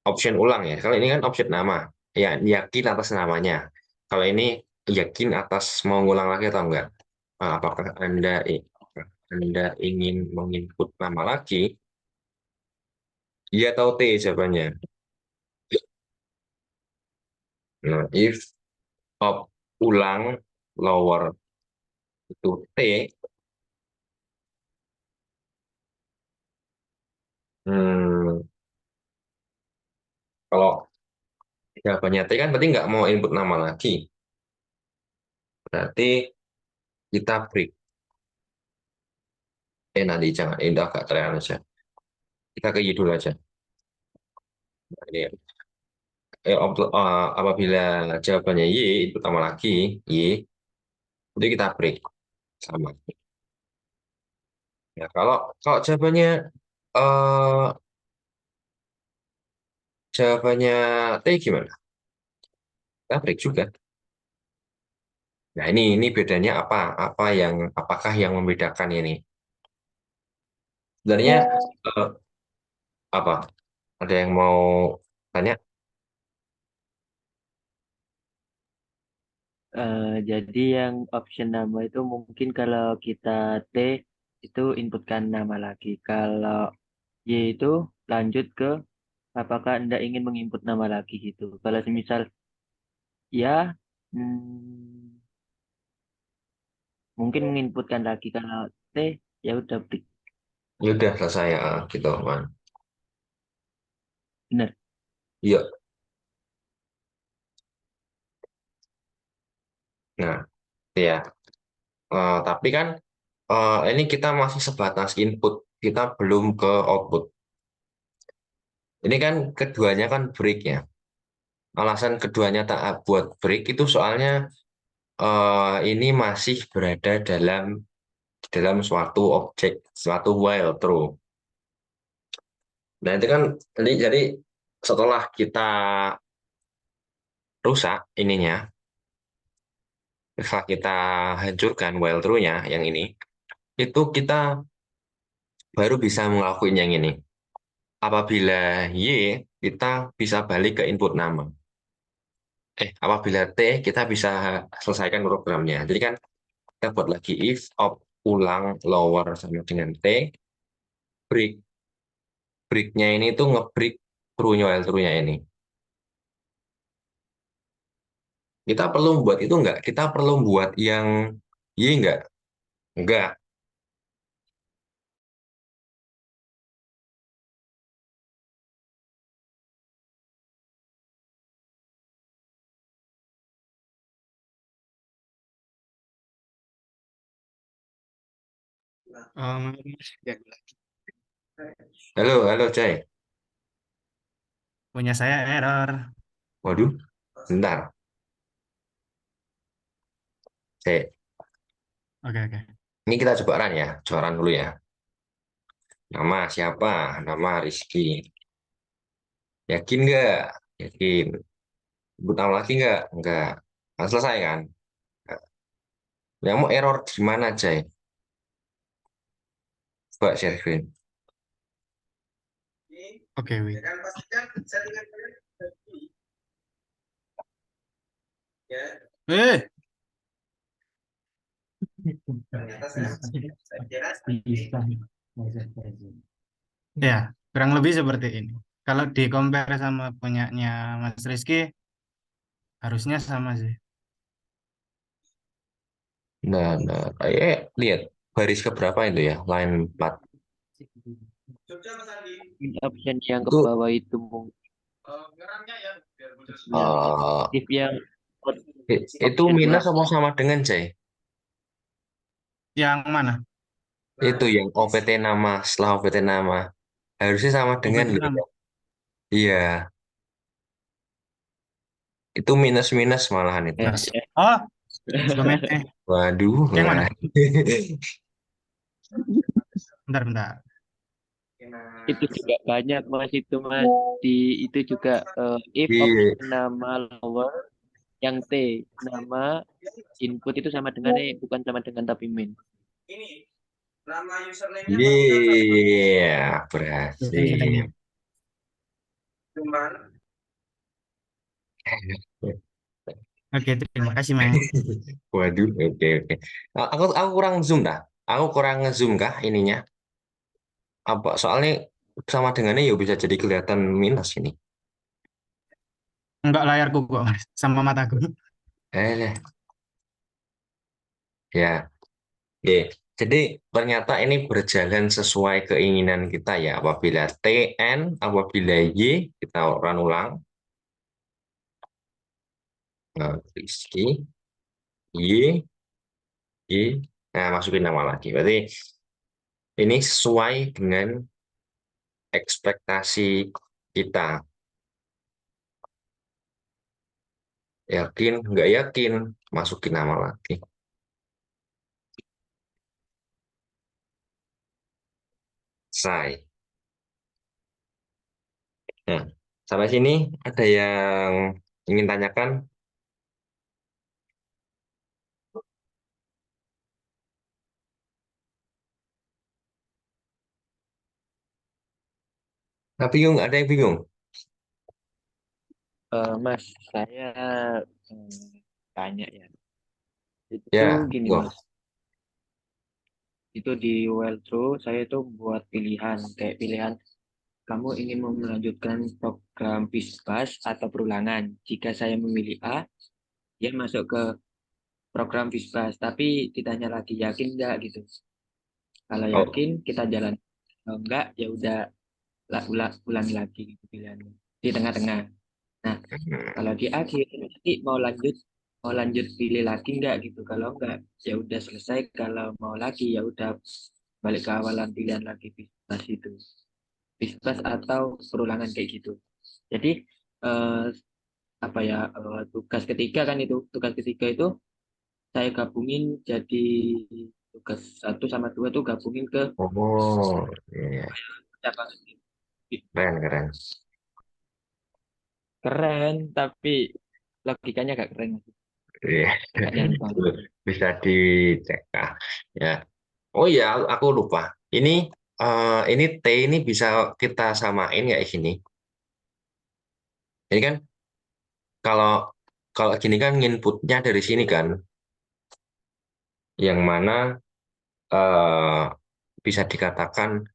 S1: option ulang ya. Kalau ini kan option nama, ya yakin atas namanya. Kalau ini yakin atas mau ngulang lagi atau enggak. Apakah Anda ingin menginput nama lagi? Iya atau T jawabannya. Nah, if op ulang lower itu T, hmm, kalau jawabannya T kan berarti nggak mau input nama lagi. Berarti kita break. Nanti jangan, ini udah agak terang aja. Kita ke Y dulu aja. Nah, ini, apabila jawabannya Y, input nama lagi, Y, itu kita break. Sama. Ya, kalau eh, jawabannya T gimana? Kita break juga. Nah, ini bedanya apa? Apakah yang membedakan ini? Sebenarnya eh, apa? Ada yang mau tanya?
S4: Jadi yang option nama itu mungkin kalau kita T itu inputkan nama lagi. Kalau Y itu lanjut ke apakah Anda ingin menginput nama lagi gitu. Kalau semisal ya, mungkin menginputkan lagi. Kalau T ya udah break.
S1: Ya udah selesai ya, gitu, man.
S4: Benar.
S1: Iya. Nah, ya. Tapi kan ini kita masih sebatas input, kita belum ke output. Ini kan keduanya kan break ya. Alasan keduanya tak buat break itu soalnya ini masih berada dalam suatu objek, suatu while true. Nah, itu kan jadi setelah kita rusak ininya, setelah kita hancurkan while true-nya yang ini, itu kita baru bisa ngelakuin yang ini. Apabila Y, kita bisa balik ke input nama. Apabila T, kita bisa selesaikan programnya. Jadi kan kita buat lagi if op ulang lower sama dengan T, break. Break-nya ini tuh nge-break true-nya while true-nya ini. Kita perlu buat itu enggak? Kita perlu buat yang Y enggak? Enggak.
S2: Mas, ya,
S1: Halo, halo, Cai.
S2: punya saya error.
S1: Waduh, bentar. Cai.
S2: Oke, oke.
S1: Ini kita cobaran ya, cobaran dulu ya. Nama siapa? Nama Rizky. Yakin nggak? Yakin. Sebut nama lagi nggak? Nggak. Nah, selesai kan? Yang mau error di mana, Cai? Coba share screen.
S2: Oke, wait. Eh, ya, kurang lebih seperti ini. Kalau di compare sama punyanya Mas Rizky, harusnya sama sih.
S1: Nah, nah, lihat baris keberapa itu ya? Line 4.
S4: Option yang ke
S1: Itu
S4: bawah itu mungkin yang
S1: eh,
S4: if yang
S1: itu
S4: option
S1: minus apa
S4: 8.
S1: sama dengan, Cai?
S2: Yang mana?
S1: Itu yang OPT nama, setelah OPT nama. Harusnya sama dengan
S2: OPT
S1: loh.
S2: 6.
S1: Iya, itu minus-minus malahan itu.
S4: Ya, ya.
S2: Oh, Gomete.
S1: Waduh,
S2: Yang
S1: lah.
S2: mana? Bentar, bentar.
S4: Itu juga banyak mas itu mas di itu juga if
S1: Iya,
S4: option nama lower yang T nama input itu sama dengan E bukan sama dengan tapi min.
S1: iya,
S2: Yang setting.
S1: berhasil.
S2: Oke, terima kasih, Mas.
S1: Waduh, oke, oke. Aku kurang zoom dah. Aku kurang ngezoom kah ininya? Apa soalnya sama dengannya ya bisa jadi kelihatan minus ini.
S2: Enggak layarku kok, Mas. Sama mataku.
S1: Eh, ya, oke. Jadi ternyata ini berjalan sesuai keinginan kita ya. Apabila TN, apabila Y, kita run ulang. Nah, Rizky, Y, Y. Nah, masukin nama lagi. Berarti ini sesuai dengan ekspektasi kita. Yakin, nggak yakin, masukin nama lagi. Selesai. Nah, sampai sini ada yang ingin tanyakan? Nggak bingung, ada yang bingung?
S4: Mas saya hmm, tanya ya itu tuh
S1: Ya,
S4: gini
S1: go.
S4: mas itu di well through saya itu buat pilihan kayak pilihan kamu ingin melanjutkan program BISPAS atau perulangan jika saya memilih A dia masuk ke program BISPAS tapi ditanya lagi yakin nggak gitu kalau
S1: Oh,
S4: yakin kita jalan kalau enggak ya udah ulangi lagi gitu pilihannya di tengah-tengah. Nah,
S1: hmm,
S4: kalau di akhir nanti mau lanjut pilih lagi nggak gitu. Kalau enggak ya udah selesai. Kalau mau lagi ya udah balik ke awalan pilihan lagi bisbas itu. Bisbas atau perulangan kayak gitu. Jadi eh, apa ya tugas ketiga kan itu tugas ketiga itu saya gabungin jadi tugas satu sama dua tuh gabungin ke
S1: oh, iya,
S4: cabang.
S1: keren, keren.
S4: Keren tapi logikanya gak keren,
S1: Iya,
S4: gak nyantol.
S1: bisa dicek. Ah, ya. Oh iya, aku lupa. Ini ini T ini bisa kita samain nggak sini? Ini kan kalau kalau gini kan inputnya dari sini kan, yang mana eh, bisa dikatakan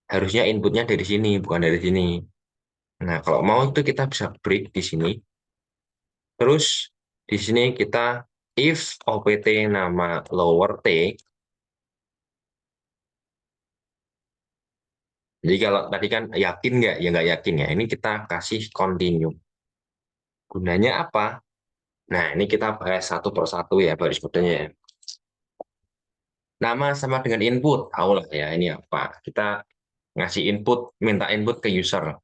S1: harusnya inputnya dari sini, bukan dari sini. Nah, kalau mau itu kita bisa break di sini. Terus di sini kita if OPT nama lower T. Jadi kalau tadi kan yakin nggak? Ya nggak yakin ya. Ini kita kasih continue. Gunanya apa? Nah, ini kita bahas satu per satu ya baris kodenya ya. Nama sama dengan input, tahu lah ya ini apa. Kita ngasih input, minta input ke user.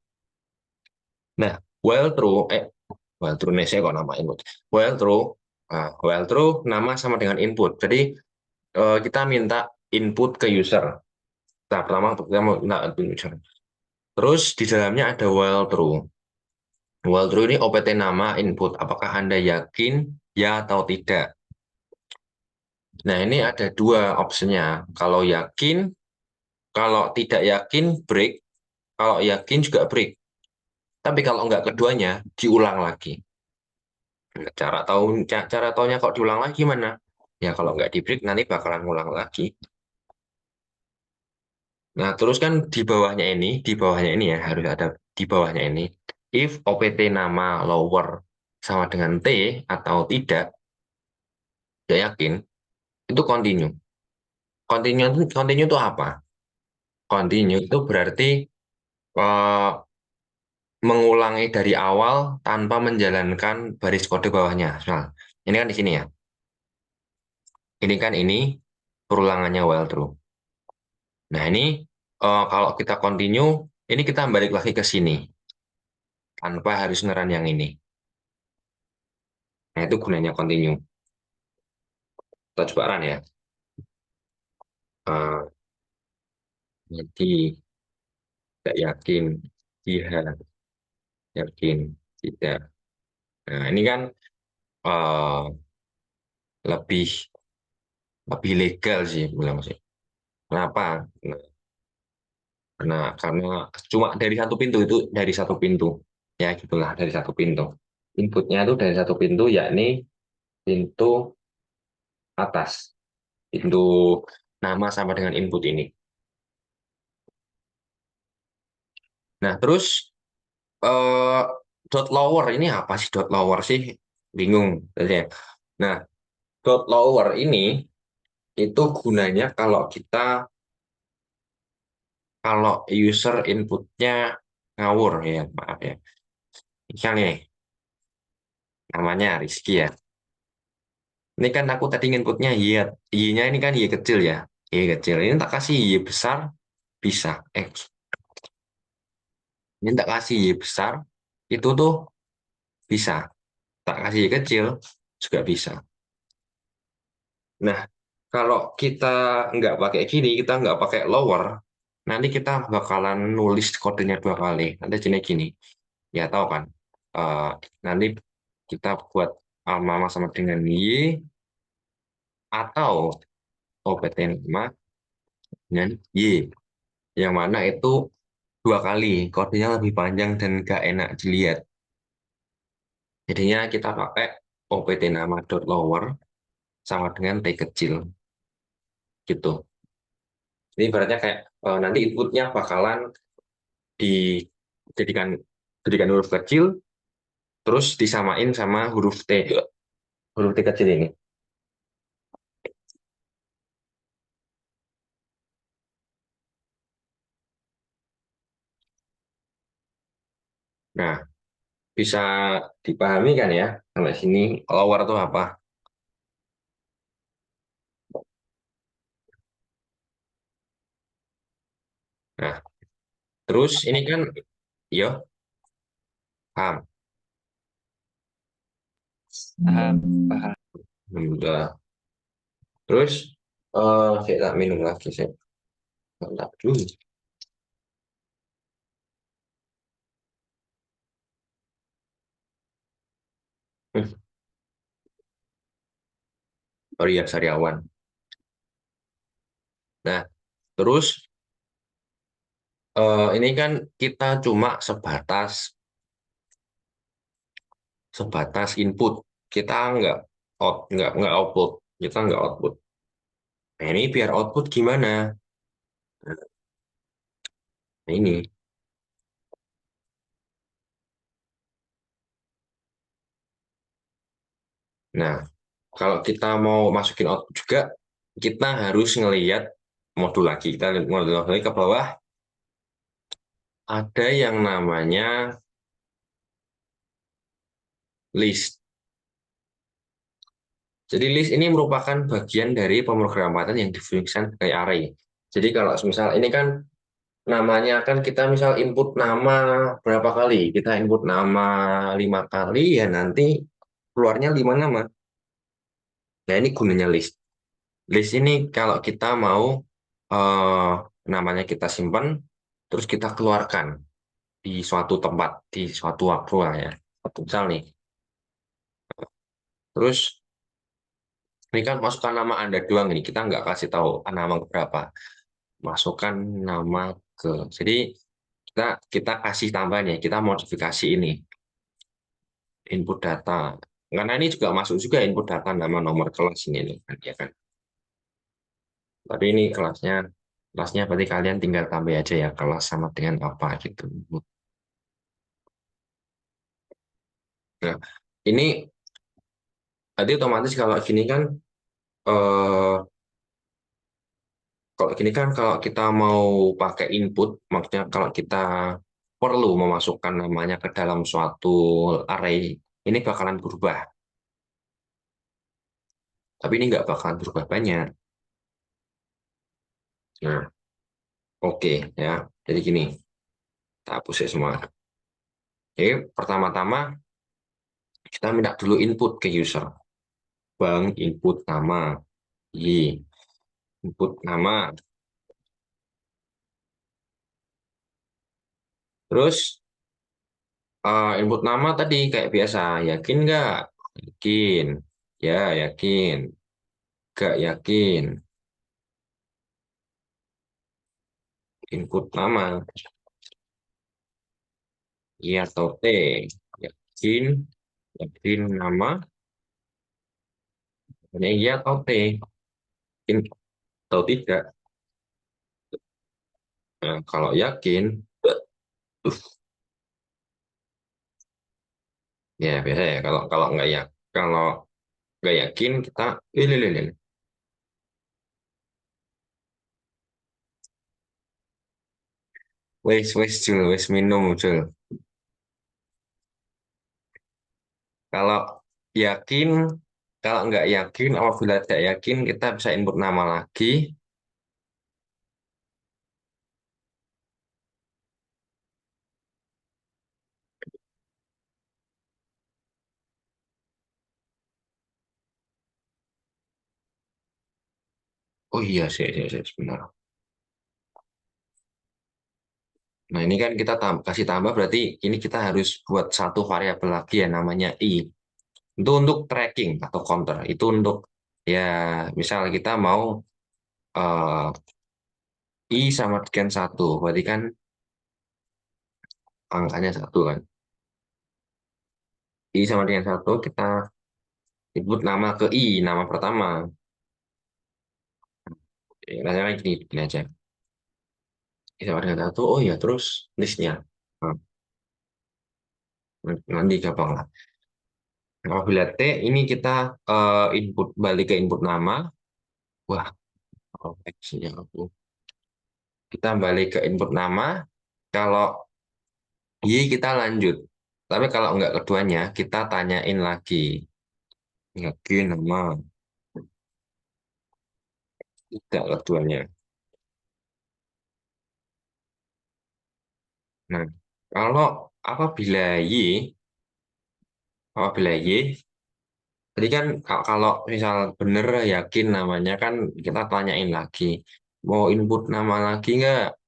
S1: Nah, while true nih saya kok nama input. While true nama sama dengan input. Jadi kita minta input ke user. Nah, pertama kita mau minta input user. Terus di dalamnya ada while true. While true ini OPT nama input. Apakah Anda yakin ya atau tidak? Nah, ini ada dua opsinya. Kalau yakin, kalau tidak yakin break, kalau yakin juga break. Tapi kalau nggak keduanya, diulang lagi. Nah, cara taunya kok diulang lagi gimana? Ya kalau nggak di break nanti bakalan ngulang lagi. Nah, terus kan di bawahnya ini ya harus ada di bawahnya ini. If OPT nama lower sama dengan T atau tidak yakin, itu continue. Continue itu apa? Continue itu berarti eh, mengulangi dari awal tanpa menjalankan baris kode bawahnya. Nah, ini kan di sini ya. Ini perulangannya while true. Nah, ini kalau kita continue, ini kita balik lagi ke sini tanpa harus ngeran yang ini. Nah, itu gunanya continue. Kita coba run ya. Jadi tidak yakin, iya, yakin, tidak. Nah, ini kan eh, lebih lebih legal sih bilang sih. Kenapa? Nah, karena cuma dari satu pintu itu dari satu pintu ya gitulah dari satu pintu. Inputnya itu dari satu pintu yakni pintu atas, pintu nama sama dengan input ini. Nah terus eh, dot lower ini apa sih dot lower sih? Bingung. Ya. Nah dot lower ini itu gunanya kalau user inputnya ngawur ya maaf ya. Misalnya nih namanya Rizky ya. Ini kan aku tadi inputnya Y-nya ini kan Y kecil ya. Y kecil. Ini tak kasih Y besar, bisa. Ini tak kasih Y besar, itu tuh bisa. Tak kasih Y kecil, juga bisa. Nah, kalau kita nggak pakai gini, kita nggak pakai lower, nanti kita bakalan nulis kodenya dua kali. Nanti jenis gini. Ya tahu kan? Eh, nanti kita buat nama sama dengan Y, atau OPT nama dengan Y. Yang mana itu dua kali, kodenya lebih panjang dan gak enak dilihat. Jadinya kita pakai OPT nama dot lower sama dengan T kecil gitu. Ini ibaratnya kayak nanti inputnya bakalan dijadikan jadikan huruf kecil, terus disamain sama huruf T kecil ini. Nah, bisa dipahami kan ya, sampai sini lower itu apa? Nah, terus ini kan, yo, paham.
S6: Paham, paham.
S1: Udah. Terus, saya tak minum lagi, saya tak dulu. Oh iya, Sariawan. Nah, terus ini kan kita cuma sebatas input. Kita nggak output. Kita nggak output. Nah, ini biar output gimana? Nah, ini. Nah, kalau kita mau masukin output juga, kita harus ngelihat modul lagi. Kita lihat modul lagi ke bawah. Ada yang namanya list. Jadi list ini merupakan bagian dari pemrograman yang difungsikan sebagai array. Jadi kalau misal ini kan namanya kan kita misal input nama berapa kali? Kita input nama 5 kali ya nanti keluarnya 5 nama. Nah ini gunanya list. List ini kalau kita mau namanya kita simpan, terus kita keluarkan di suatu tempat, di suatu waktu lah ya. Misal nih. Terus ini kan masukkan nama Anda doang ini, kita nggak kasih tahu nama berapa. Masukkan nama ke, jadi kita kasih tambahan ya, kita modifikasi ini input data. Karena ini juga masuk juga input data nama nomor kelas ini nih, ya kan. Tapi ini kelasnya berarti kalian tinggal tambah aja ya kelas sama dengan apa gitu. Nah, ini berarti otomatis kalau gini kan eh, kalau kita mau pakai input, maksudnya kalau kita perlu memasukkan namanya ke dalam suatu array, ini bakalan berubah. Tapi ini nggak bakalan berubah banyak. Nah, oke ya. Jadi gini, kita hapus ya semua. Oke, pertama-tama kita minta dulu input ke user. Bang, input nama. Y, input nama. Terus input nama tadi kayak biasa, yakin nggak? Yakin. Ya, yakin. Nggak yakin. Input nama. Iya atau T. Yakin. Yakin nama. Hanya iya atau T. Yakin atau tidak. Nah, kalau yakin, ya biasa ya. Kalau kalau nggak yakin kita ini. Wes minum Jul. Kalau yakin, kalau nggak yakin, apabila tidak yakin, kita bisa input nama lagi. Oh iya, sebentar. Nah ini kan kita kasih tambah, berarti ini kita harus buat satu variabel lagi ya, namanya i. Itu untuk tracking atau counter. Itu untuk, ya misal kita mau eh, i sama dengan 1, berarti kan angkanya 1 kan. I sama dengan 1, kita input nama ke i, nama pertama. Rasanya gini aja. I sama dengan 1, oh ya terus listnya. Nah, nanti gampang lah. Apabila T, ini kita input balik ke input nama. Wah, koneksinya aku. Kita balik ke input nama. Kalau Y kita lanjut. Tapi kalau enggak keduanya, kita tanyain lagi. Yakin nama. Tidak keduanya. Nah, kalau apabila Y, tadi kan kalau misal bener yakin namanya kan kita tanyain lagi. Mau input nama lagi enggak?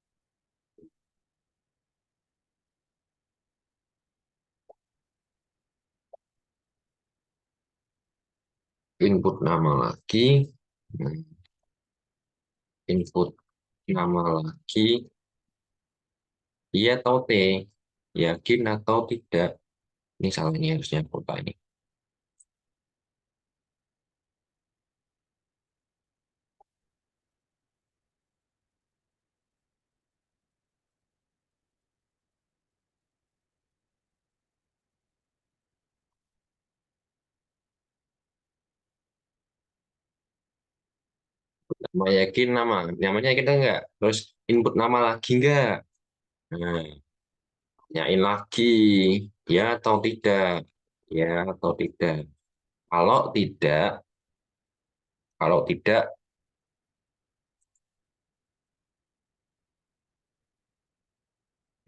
S1: Input nama lagi. Nah, input nama lagi. Iya atau T? Yakin atau tidak? Ini salah ini harusnya kota ini. Nama yakin namanya yakin enggak? Terus input nama lagi enggak? Nah, nyain lagi, ya atau tidak? Ya atau tidak? Kalau tidak, Kalau tidak,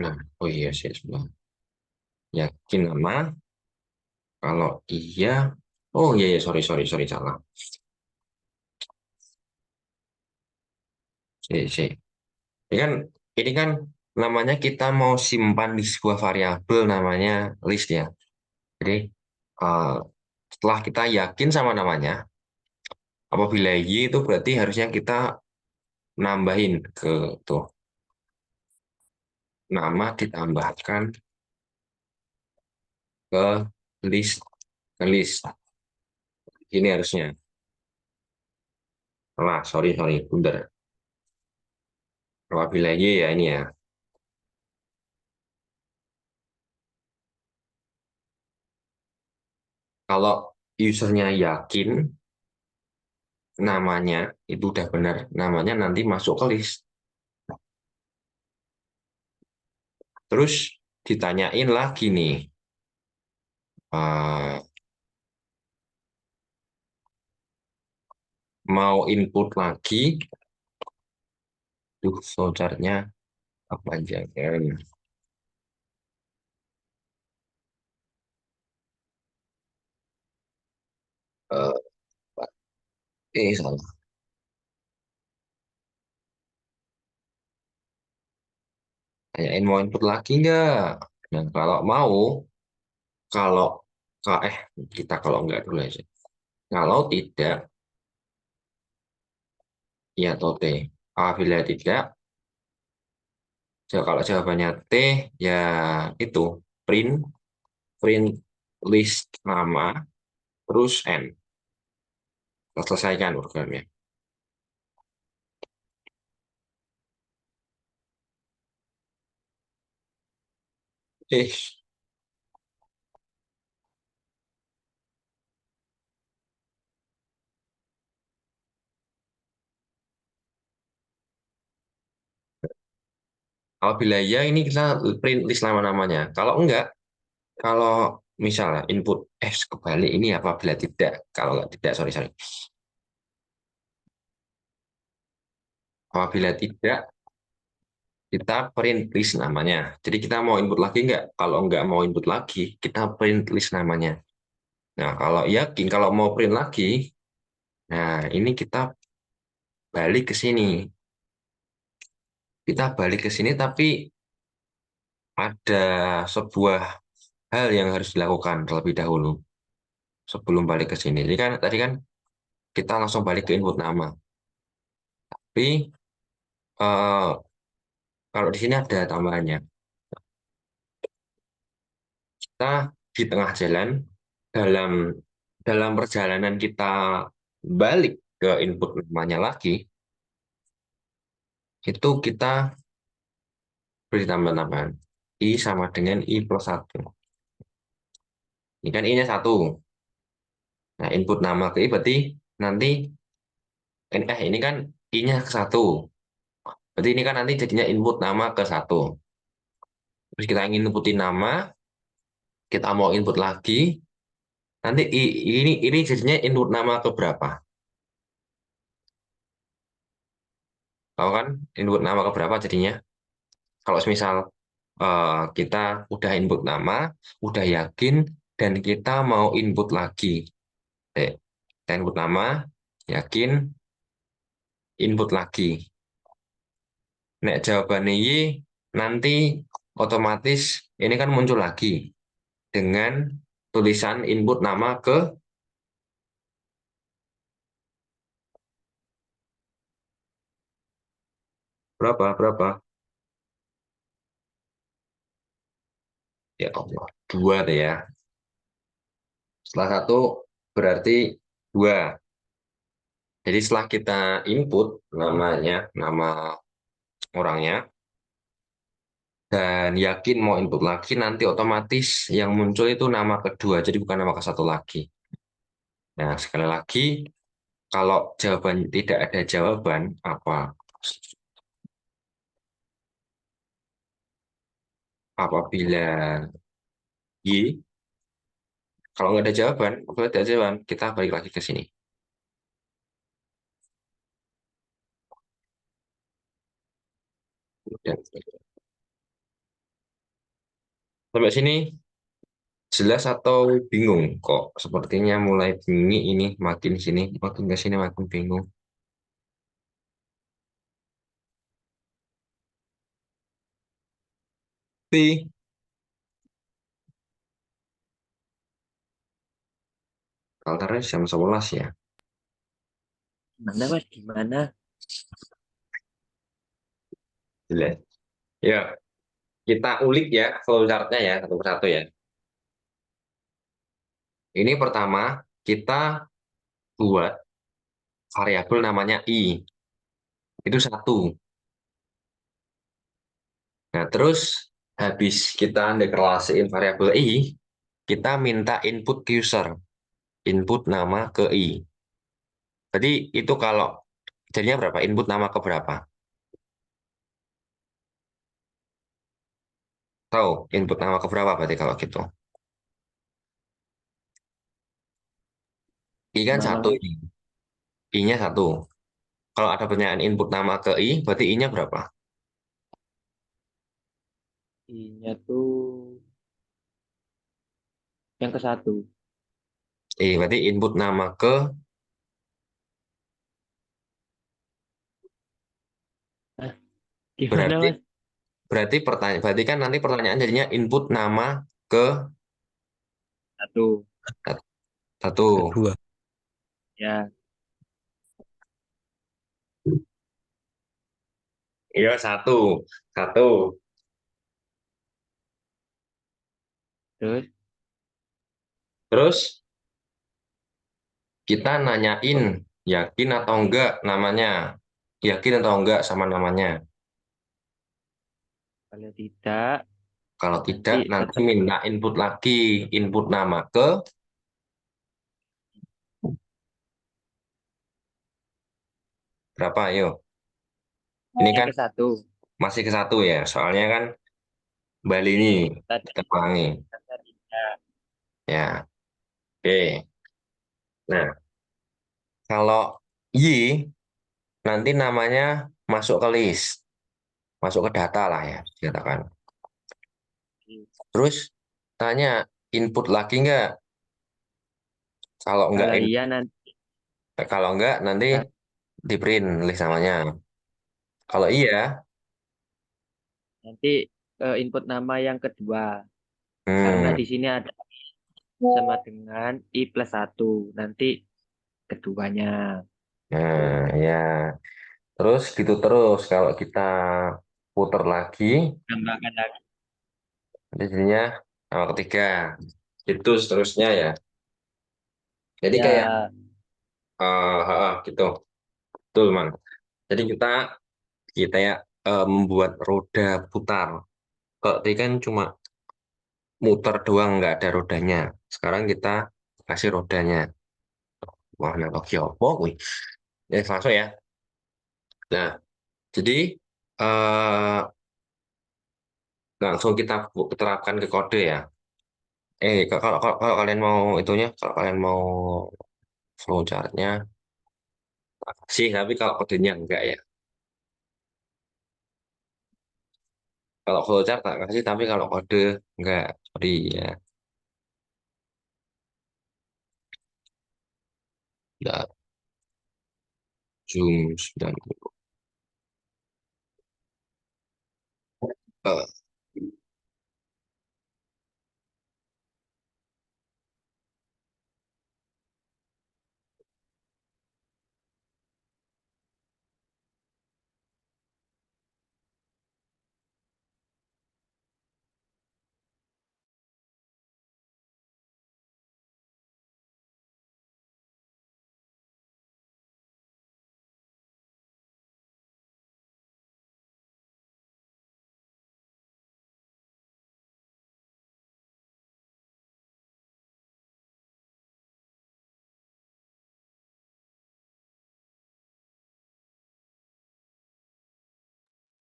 S1: nah, oh iya sih, sebelah. Yakin nama. Kalau iya, oh iya, iya, sorry, sorry, sorry, salah. Sih. Ini kan namanya kita mau simpan di sebuah variabel namanya list ya. Jadi eh, setelah kita yakin sama namanya, apabila Y itu berarti harusnya kita nambahin ke tuh nama ditambahkan ke list ke list. Ini harusnya. Wah, sorry, sorry, bundar. Apabila Y ya ini ya. Kalau usernya yakin namanya itu udah benar, namanya nanti masuk ke list. Terus ditanyain lagi nih, eh, mau input lagi, tuh flowchartnya apa aja kan? Salah. Tanyain mau input lagi nggak? Nah, kalau mau, kalau eh kita kalau nggak dulu aja. Kalau tidak, ya atau T. Apabila tidak, kalau jawabannya T, ya itu print print list nama terus N. Kita selesaikan programnya. Eh, apabila ya ini kita print list nama-namanya. Kalau enggak, kalau misalnya input kebalik ini apabila tidak. Kalau enggak tidak, sorry, sorry. Apabila tidak, kita print list namanya. Jadi kita mau input lagi enggak? Kalau enggak mau input lagi, kita print list namanya. Nah, kalau yakin kalau mau print lagi, nah ini kita balik ke sini. Kita balik ke sini tapi ada sebuah hal yang harus dilakukan terlebih dahulu sebelum balik ke sini. Jadi kan tadi kan kita langsung balik ke input nama. Tapi eh, kalau di sini ada tambahannya. Kita di tengah jalan dalam dalam perjalanan kita balik ke input namanya lagi, itu kita beri tambahan-tambahan. I sama dengan I plus 1. Ini kan I-nya 1. Nah, input nama ke I berarti nanti, ini kan I-nya ke 1. Berarti ini kan nanti jadinya input nama ke 1. Terus kita ingin inputin nama, kita mau input lagi, nanti ini jadinya input nama ke berapa? Tahu kan input nama ke berapa jadinya? Kalau misal kita udah input nama, udah yakin, dan kita mau input lagi. Kita input nama, yakin, input lagi. Nek jawabannya Y, nanti otomatis ini kan muncul lagi dengan tulisan input nama ke berapa? Ya Allah, 2 deh ya. Setelah 1 berarti 2. Jadi setelah kita input namanya, nama orangnya, dan yakin mau input lagi, nanti otomatis yang muncul itu nama kedua, jadi bukan nama ke satu lagi. Nah, sekali lagi, kalau jawaban tidak ada jawaban, apa? Apabila Y, kalau nggak ada jawaban, apabila tidak ada jawaban, kita balik lagi ke sini. dan sebagainya. Sampai sini jelas atau bingung? Kok sepertinya mulai bingung ini, makin sini, makin ke sini makin bingung. Tapi kalternya jam 11 ya.
S4: Gimana Mas? Gimana?
S1: Jelas. Ya, kita ulik ya flowchartnya ya satu persatu ya. Ini pertama kita buat variabel namanya i. Itu satu. Nah, terus habis kita deklarasiin variabel i, kita minta input user. Input nama ke i. Jadi itu kalau jadinya berapa? Input nama ke berapa? Tahu input nama ke berapa berarti kalau gitu? I kan
S4: Gimana
S1: satu.
S4: Mas?
S1: I-nya satu. Kalau ada pertanyaan input nama ke i, berarti i-nya berapa?
S4: I-nya tuh yang ke satu.
S1: Berarti input nama ke
S4: Gimana
S1: berarti
S4: Mas?
S1: berarti kan nanti pertanyaan jadinya input nama ke
S4: Satu.
S1: satu.
S6: Kedua.
S4: Ya.
S1: Iya satu, satu.
S4: Terus
S1: Terus kita nanyain yakin atau enggak namanya, yakin atau enggak sama namanya.
S4: kalau tidak
S1: Kalau
S4: nanti
S1: tidak, nanti
S4: tetap
S1: minta input lagi, input nama ke berapa? Ayo, ini
S4: yang
S1: kan
S4: ke satu.
S1: masih ke satu ya, soalnya kan Bali ini
S4: Tadi
S1: kita ulangi.
S4: tidak.
S1: Ya, oke. Nah, kalau Y nanti namanya masuk ke list, masuk ke data lah ya, dikatakan. Terus tanya input lagi enggak? Kalau enggak,
S4: Kalau iya nanti
S1: kalau enggak nanti di print list namanya. Kalau iya,
S4: nanti input nama yang kedua. Karena
S1: hmm,
S4: di sini ada sama dengan i plus satu. Nanti keduanya.
S1: nah ya. Terus gitu terus kalau kita putar lagi,
S4: Tambahkan lagi.
S1: nanti jadinya nama ketiga. Itu seterusnya ya. Jadi kayak
S4: Ya,
S1: gitu. Betul, Man. Jadi kita kita ya membuat roda putar. Kalau tadi kan cuma muter doang nggak ada rodanya. Sekarang kita kasih rodanya. Wah, nah oke opo kuwi. Ya, langsung ya. Nah, jadi eh langsung kita terapkan ke kode ya. Kalau kalian mau itunya, kalau kalian mau flowchartnya sih, tapi kalau kodenya enggak ya. Kalau flowchart tak kasih, tapi kalau kode enggak. Sorry ya. Enggak. Zoom 90. Eh,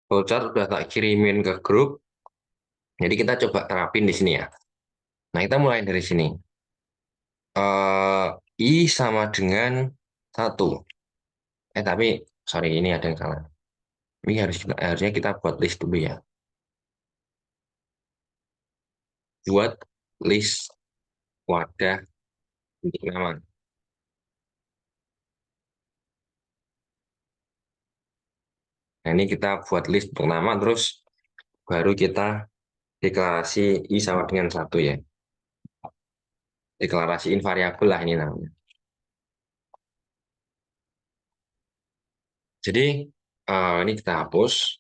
S1: Flowchart udah tak kirimin ke grup. Jadi kita coba terapin di sini ya. Nah, kita mulai dari sini. I sama dengan satu. Tapi sorry ini ada yang salah. Ini harusnya kita buat list dulu ya. Buat list wadah untuk nama. Nah, ini kita buat list untuk nama, terus baru kita deklarasi I sama dengan 1 ya. Deklarasiin variabel lah ini namanya. Jadi ini kita hapus.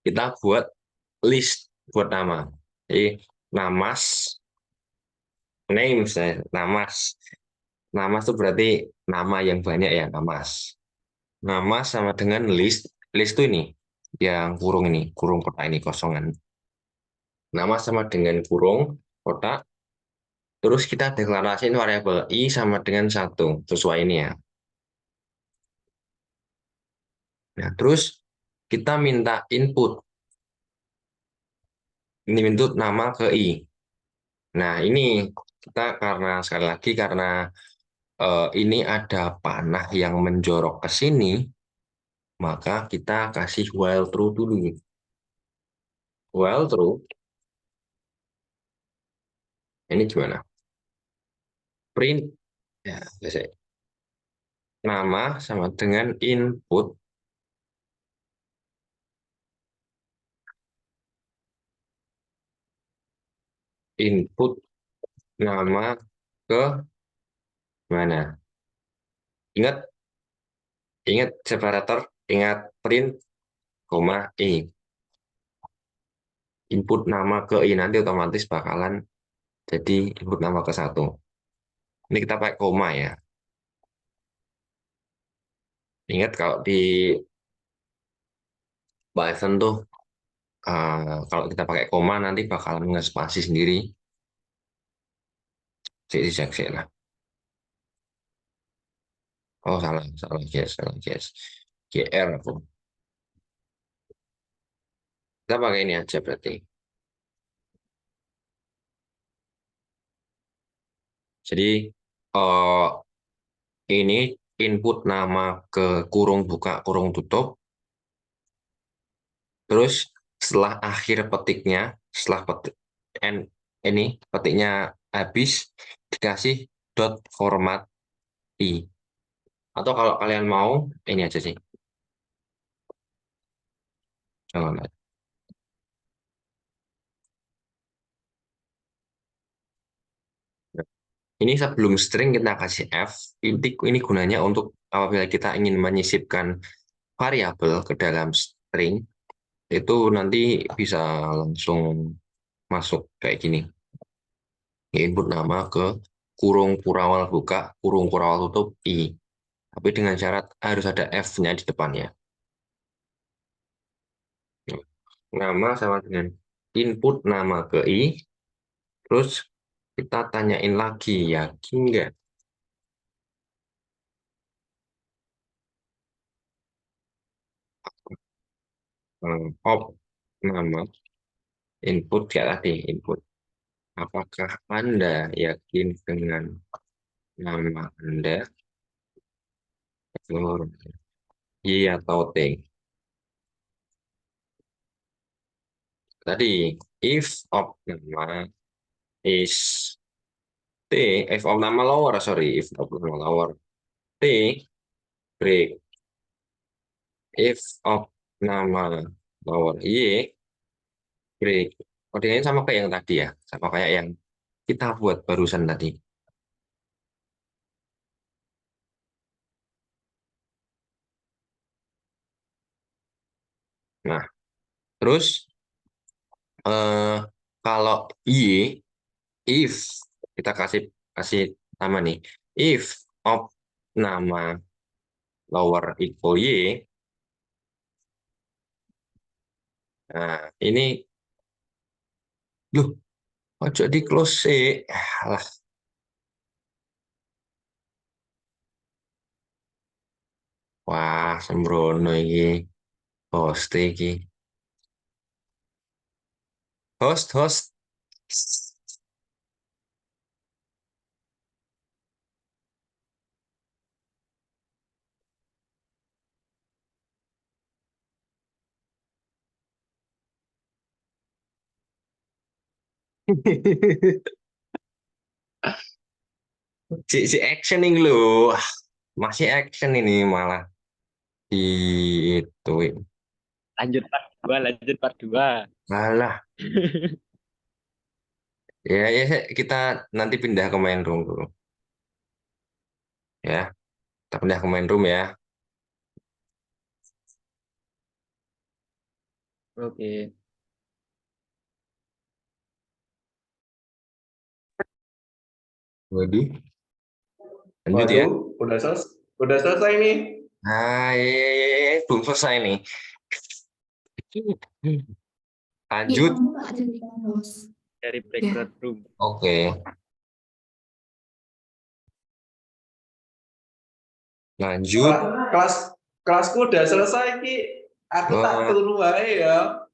S1: Kita buat list buat nama. Jadi namas, names, namas. Namas itu berarti nama yang banyak ya, namas. Nama sama dengan list. List itu ini, yang kurung ini, kurung kotak ini kosongan. Nama sama dengan kurung kotak. Terus kita deklarasiin variabel I sama dengan 1, sesuai ini ya. Nah, terus kita minta input. Ini input nama ke I. Nah, ini kita karena sekali lagi karena ini ada panah yang menjorok ke sini, maka kita kasih while true dulu. While true, ini gimana? Print, ya, selesai. Nama sama dengan input. Input nama ke mana? Ingat, separator, ingat print, koma, I. Input nama ke I nanti otomatis bakalan jadi input nama ke 1. Ini kita pakai koma ya. Ingat kalau di Python tuh kalau kita pakai koma nanti bakalan ngespasi sendiri. Cek lah. Oh salah guys, GR aku. Kita pakai ini aja berarti. Jadi ini input nama ke kurung buka, kurung tutup. Terus setelah akhir petiknya, setelah petik ini petiknya habis, dikasih dot format I. Atau kalau kalian mau, ini aja sih. Jangan. Ini sebelum string kita kasih F. Ini gunanya untuk apabila kita ingin menyisipkan variabel ke dalam string, itu nanti bisa langsung masuk kayak gini. Input nama ke kurung kurawal buka, kurung kurawal tutup, I. Tapi dengan syarat harus ada F-nya di depannya. Nama sama dengan input nama ke I, terus kita tanyain lagi, yakin nggak? Op nama input kayak tadi, input. Apakah Anda yakin dengan nama Anda? Y atau T? Tadi, if of nama is T, if of nama lower, sorry, if of nama lower T, break. If of nama lower Y, break. Kodenya sama kayak yang tadi ya, sama kayak yang kita buat barusan tadi. Nah, terus kalau Y, if kita kasih kasih nama nih, if of nama lower equal Y, nah ini, loh, ojo di close sih. Alah, wah, sembrono iki. Host iki. Host. Si action ini loh. Masih action ini malah itu.
S6: Lanjut part 2.
S1: Malah ya, kita nanti pindah ke main room dulu. Ya, kita pindah ke main room ya.
S6: Oke.
S1: Waduh. Lanjut ya.
S3: Waduh, udah selesai nih.
S1: Nah, belum selesai nih. Lanjut.
S6: Dari background room.
S1: Oke. Lanjut.
S3: Kelasku udah selesai Ki. Aku tak
S1: Wah.
S3: turu wae ya.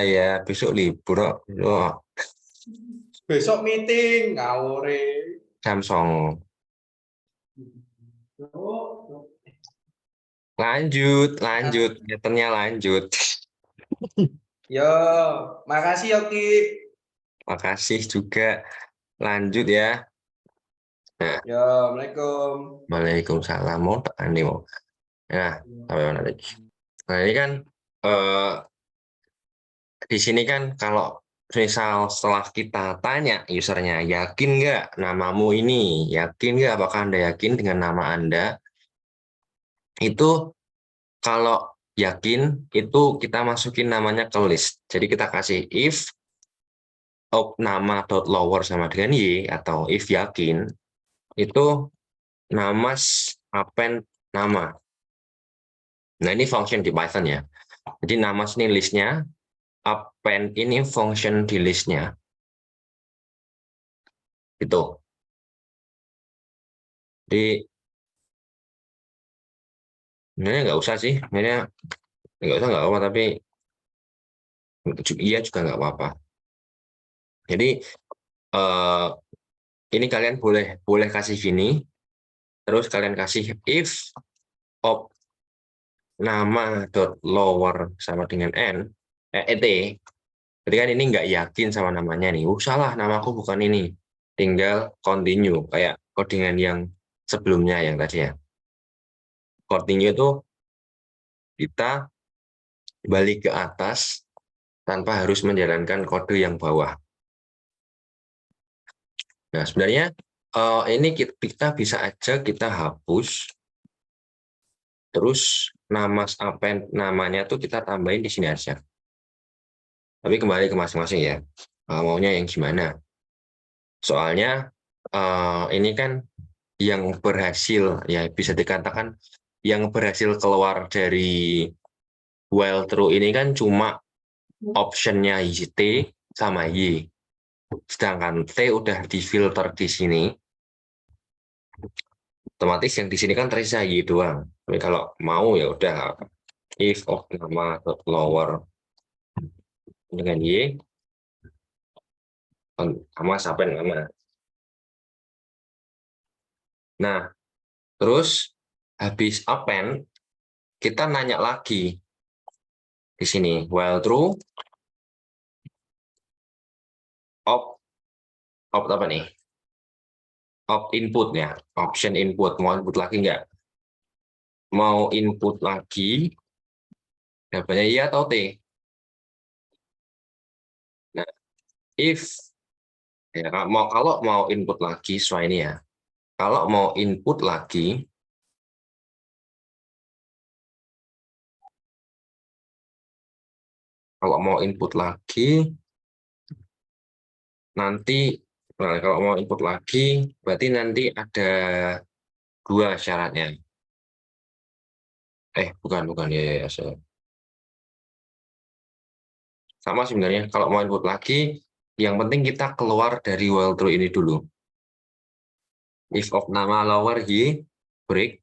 S1: Ya, besok libur kok. Besok
S3: Besok meeting ngawure.
S1: Samsung. Lanjut. Meternya lanjut.
S3: Yo, makasih ya Ki.
S1: Makasih juga. Lanjut ya.
S3: Yo, Assalamualaikum.
S1: Waalaikumsalam. Mau tekan nih mau. Nah, sampai mana tadi? Nah, ini kan di sini kan kalau misal setelah kita tanya usernya, yakin nggak namamu ini? Yakin nggak? Apakah Anda yakin dengan nama Anda? Itu kalau yakin, itu kita masukin namanya ke list. Jadi kita kasih if nama.lower sama dengan Y, atau if yakin, itu nama append nama. Nah, ini function di Python ya. Jadi nama ini listnya, append ini function di listnya. Itu. Jadi sebenarnya nggak usah sih, sebenarnya nggak apa-apa, tapi iya juga nggak apa-apa. Jadi ini kalian boleh kasih gini, terus kalian kasih if of nama dot lower sama dengan et. Berarti kan ini nggak yakin sama namanya nih. Salah, namaku bukan ini. Tinggal continue kayak codingan yang sebelumnya yang tadi ya. Continue itu kita balik ke atas tanpa harus menjalankan kode yang bawah. Nah, sebenarnya ini kita bisa aja kita hapus, terus nama append namanya tuh kita tambahin di sini aja. Tapi kembali ke masing-masing ya, maunya yang gimana. Soalnya ini kan yang berhasil, ya bisa dikatakan yang berhasil keluar dari while true ini kan cuma optionnya T sama Y. Sedangkan T udah difilter di sini, otomatis yang di sini kan terisa Y doang. Tapi kalau mau ya udah if of nama lower dengan Y, sama sampai nama. Nah, terus habis append, kita nanya lagi di sini, while true, opt apa nih? Opt input ya, option input. Mau input lagi nggak? Mau input lagi, jawabannya iya atau T? Nah, if ya kalau mau input lagi sesuai ini ya. Kalau mau input lagi, nanti kalau mau input lagi berarti nanti ada dua syaratnya. Bukan ya, sama sebenarnya. Kalau mau input lagi, yang penting kita keluar dari while true ini dulu. If of nama lower Y break,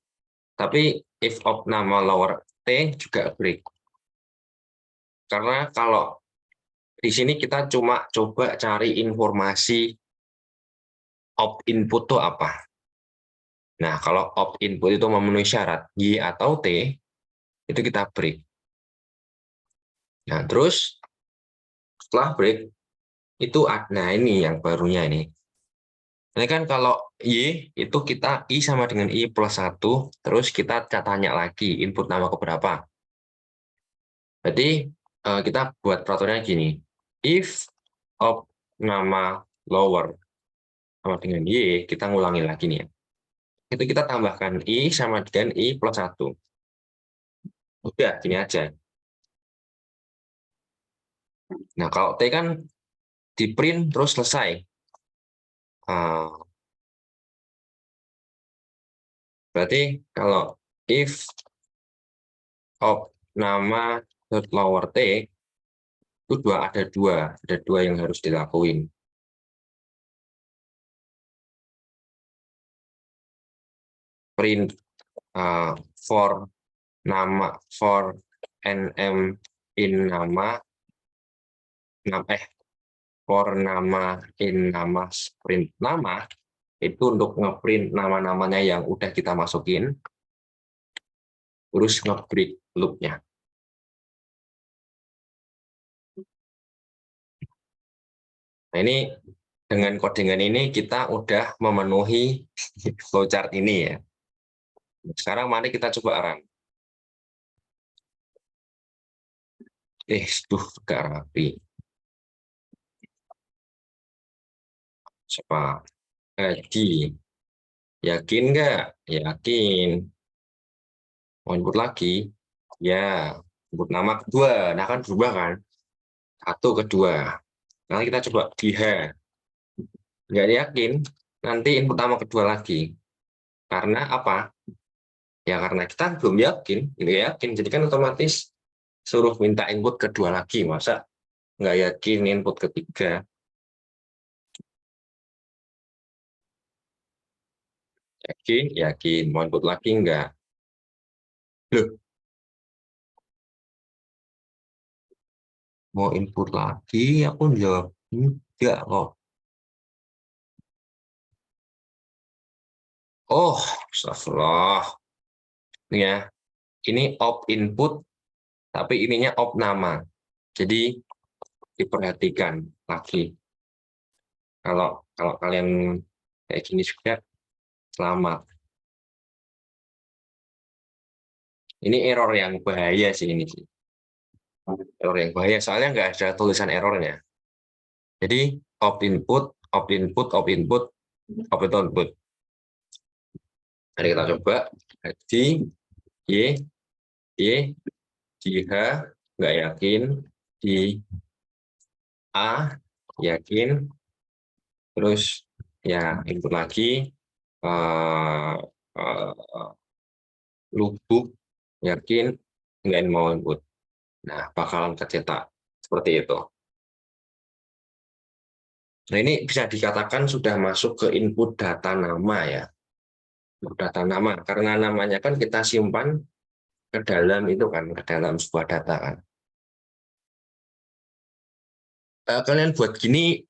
S1: tapi if of nama lower T juga break. Karena kalau di sini kita cuma coba cari informasi opt input itu apa. Nah, kalau opt input itu memenuhi syarat Y atau T, itu kita break. Nah, terus setelah break, itu nah ini yang barunya ini. Ini kan kalau Y itu kita I sama dengan I plus 1, terus kita tanya lagi input nama keberapa. Berarti kita buat peraturannya gini. If of nama lower sama dengan Y, kita ngulangi lagi nih ya. Itu kita tambahkan I sama dengan I plus 1. Udah, gini aja. Nah, kalau T kan di print terus selesai. Berarti kalau if of nama lower T, itu ada dua yang harus dilakuin. Print for nm in nama for nama in nama print nama itu untuk ngeprint nama-namanya yang udah kita masukin, terus nge-break loop-nya. Nah, ini dengan codingan ini kita udah memenuhi flowchart ini ya. Sekarang mari kita coba run. Gak rapi. Coba lagi. Yakin nggak? Yakin. Mau input lagi? Ya. Input nama kedua. Nah kan berubah kan? 1 kedua. Nanti kita coba di H. Nggak yakin. Nanti input nama kedua lagi. Karena apa? Ya karena kita belum yakin. Nggak yakin. Jadi kan otomatis suruh minta input kedua lagi. Masa nggak yakin input ketiga? Yakin? Yakin. Mau input lagi nggak? Loh, mau input lagi, aku jawab enggak kok. Oh, astagfirullah. Ini ya, ini op input, tapi ininya op nama. Jadi diperhatikan lagi. Kalau kalian kayak gini juga, selamat. Ini error yang bahaya sih ini sih. Error yang bahaya, soalnya nggak ada tulisan errornya. Jadi op input, op input, op input, op input. Mari kita coba di Y, di H nggak yakin, di A yakin, terus ya input lagi, lubuk yakin, nggak mau input. Nah, bakalan kecetak seperti itu. Nah, ini bisa dikatakan sudah masuk ke input data nama ya. Data nama, karena namanya kan kita simpan ke dalam itu kan, ke dalam sebuah data kan. Kalian buat gini,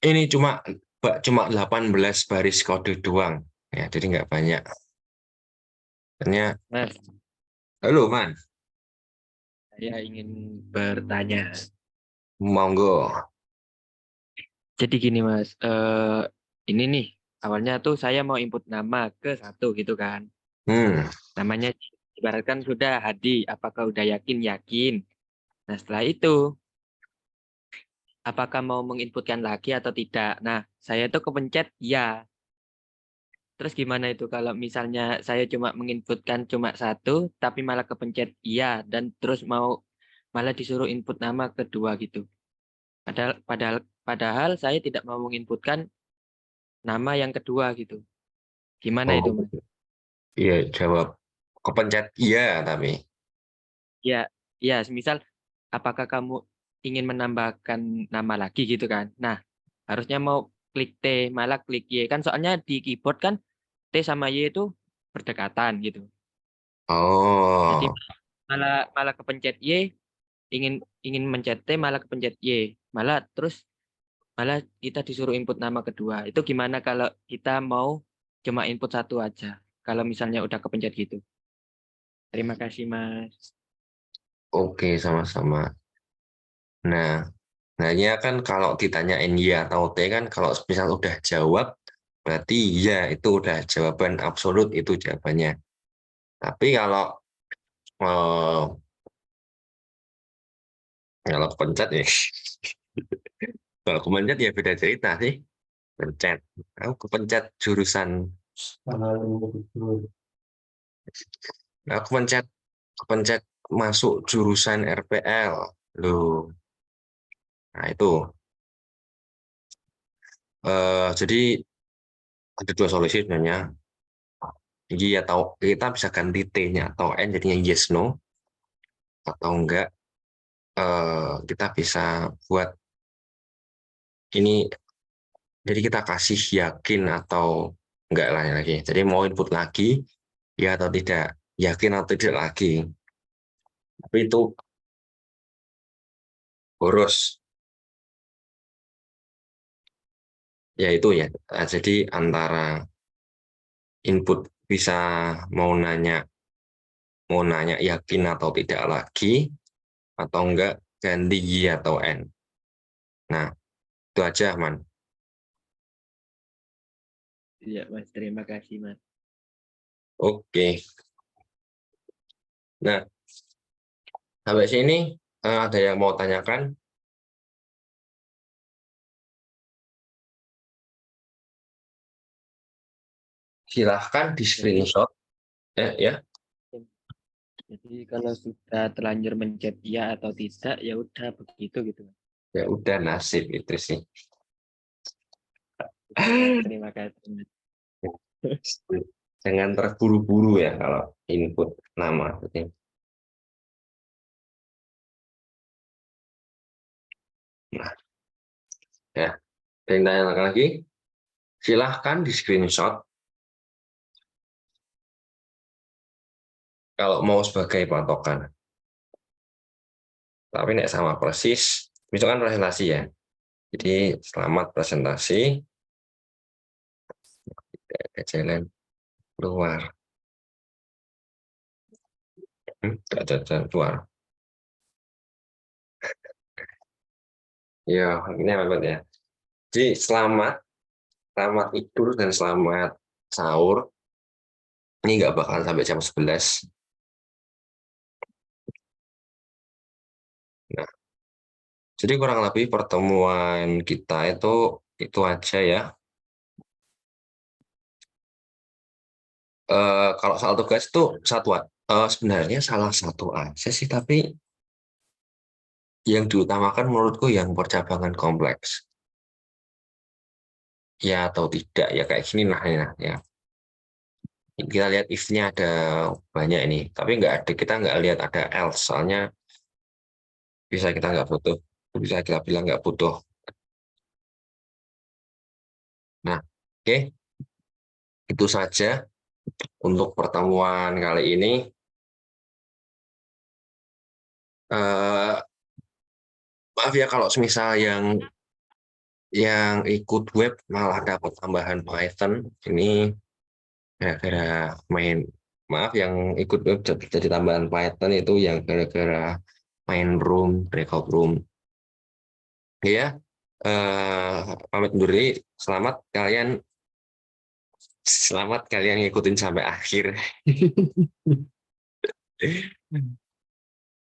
S1: ini cuma 18 baris kode doang ya, jadi nggak banyak. Ternyata,
S6: Mas,
S1: halo Man,
S6: saya ingin bertanya.
S1: monggo.
S6: Jadi gini Mas, ini nih awalnya tuh saya mau input nama ke 1 gitu kan. Namanya ibaratkan sudah Hadi, apakah udah yakin? Yakin. Nah setelah itu, apakah mau menginputkan lagi atau tidak? Nah saya tuh kepencet ya. Terus gimana itu kalau misalnya saya cuma menginputkan cuma 1, tapi malah kepencet iya dan terus mau malah disuruh input nama kedua gitu. Padahal saya tidak mau menginputkan nama yang kedua gitu. Gimana itu, Mas?
S1: Iya, jawab kepencet iya tapi.
S6: Ya, ya, semisal apakah kamu ingin menambahkan nama lagi gitu kan? Nah, harusnya mau klik T malah klik Y kan soalnya di keyboard kan T sama Y itu berdekatan gitu. Jadi
S1: Oh,
S6: malah malah kepencet Y, ingin ingin mencet T malah kepencet Y. Malah kita disuruh input nama kedua. Itu gimana kalau kita mau cuma input 1 aja? Kalau misalnya udah kepencet gitu. Terima kasih, Mas.
S1: oke, sama-sama. Nah, Nah, ini kan kalau ditanyain ya atau T kan kalau misal udah jawab, berarti ya itu udah jawaban absolut itu jawabannya. Tapi kalau pencet ya, kalau kepencet ya beda cerita sih. Pencet, aku kepencet jurusan, aku kepencet masuk jurusan RPL, loh. Nah itu, jadi ada dua solusi sebenarnya. Iya atau kita bisa ganti T-nya atau N jadinya yes no, atau enggak kita bisa buat ini, jadi kita kasih yakin atau enggak lagi. Jadi mau input lagi ya atau tidak, yakin atau tidak lagi. Tapi itu boros. Ya itu ya. Jadi antara input bisa mau nanya yakin atau tidak lagi, atau enggak ganti Y atau N. Nah, itu aja, Man.
S6: Iya, Mas. Terima kasih, Mas.
S1: Oke. Nah, sampai sini ada yang mau tanyakan? Silahkan di screenshot. Ya.
S6: Jadi kalau sudah terlanjur mencet ya atau tidak, ya udah begitu gitu.
S1: Ya udah nasib itu sih.
S6: Terima kasih, Mas.
S1: Jangan terburu-buru ya kalau input nama. Nah, ya. Ada yang tanya lagi? Silahkan di screenshot. Kalau mau sebagai patokan. Tapi nek sama persis, itu kan presentasi ya. Jadi selamat presentasi. Ke jalan keluar. Ada jalan keluar. Ya, ini apa ya? Jadi selamat tidur dan selamat sahur. Ini nggak bakalan sampai jam 11. Nah, jadi kurang lebih pertemuan kita itu aja ya. Kalau soal tugas itu sebenarnya salah satu aja sih, tapi yang diutamakan menurutku yang percabangan kompleks. Ya atau tidak ya kayak gini lah ya. Kita lihat if-nya ada banyak ini, tapi kita nggak lihat ada else, soalnya bisa kita nggak butuh, bisa kita bilang nggak butuh. Nah, oke. Itu saja untuk pertemuan kali ini. Maaf ya kalau semisal yang ikut web malah dapat tambahan Python ini gara-gara maaf yang ikut web jadi tambahan Python itu yang gara-gara main room, breakout room. Ya, pamit undur diri. Selamat kalian ngikutin sampai akhir.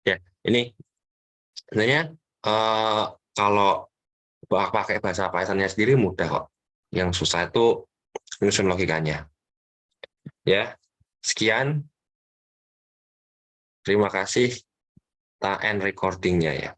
S1: Ya, ini sebenarnya kalau pakai bahasa Python-nya sendiri mudah kok. Yang susah itu nyusun logikanya. Ya, sekian. Terima kasih. Kita end recording-nya ya.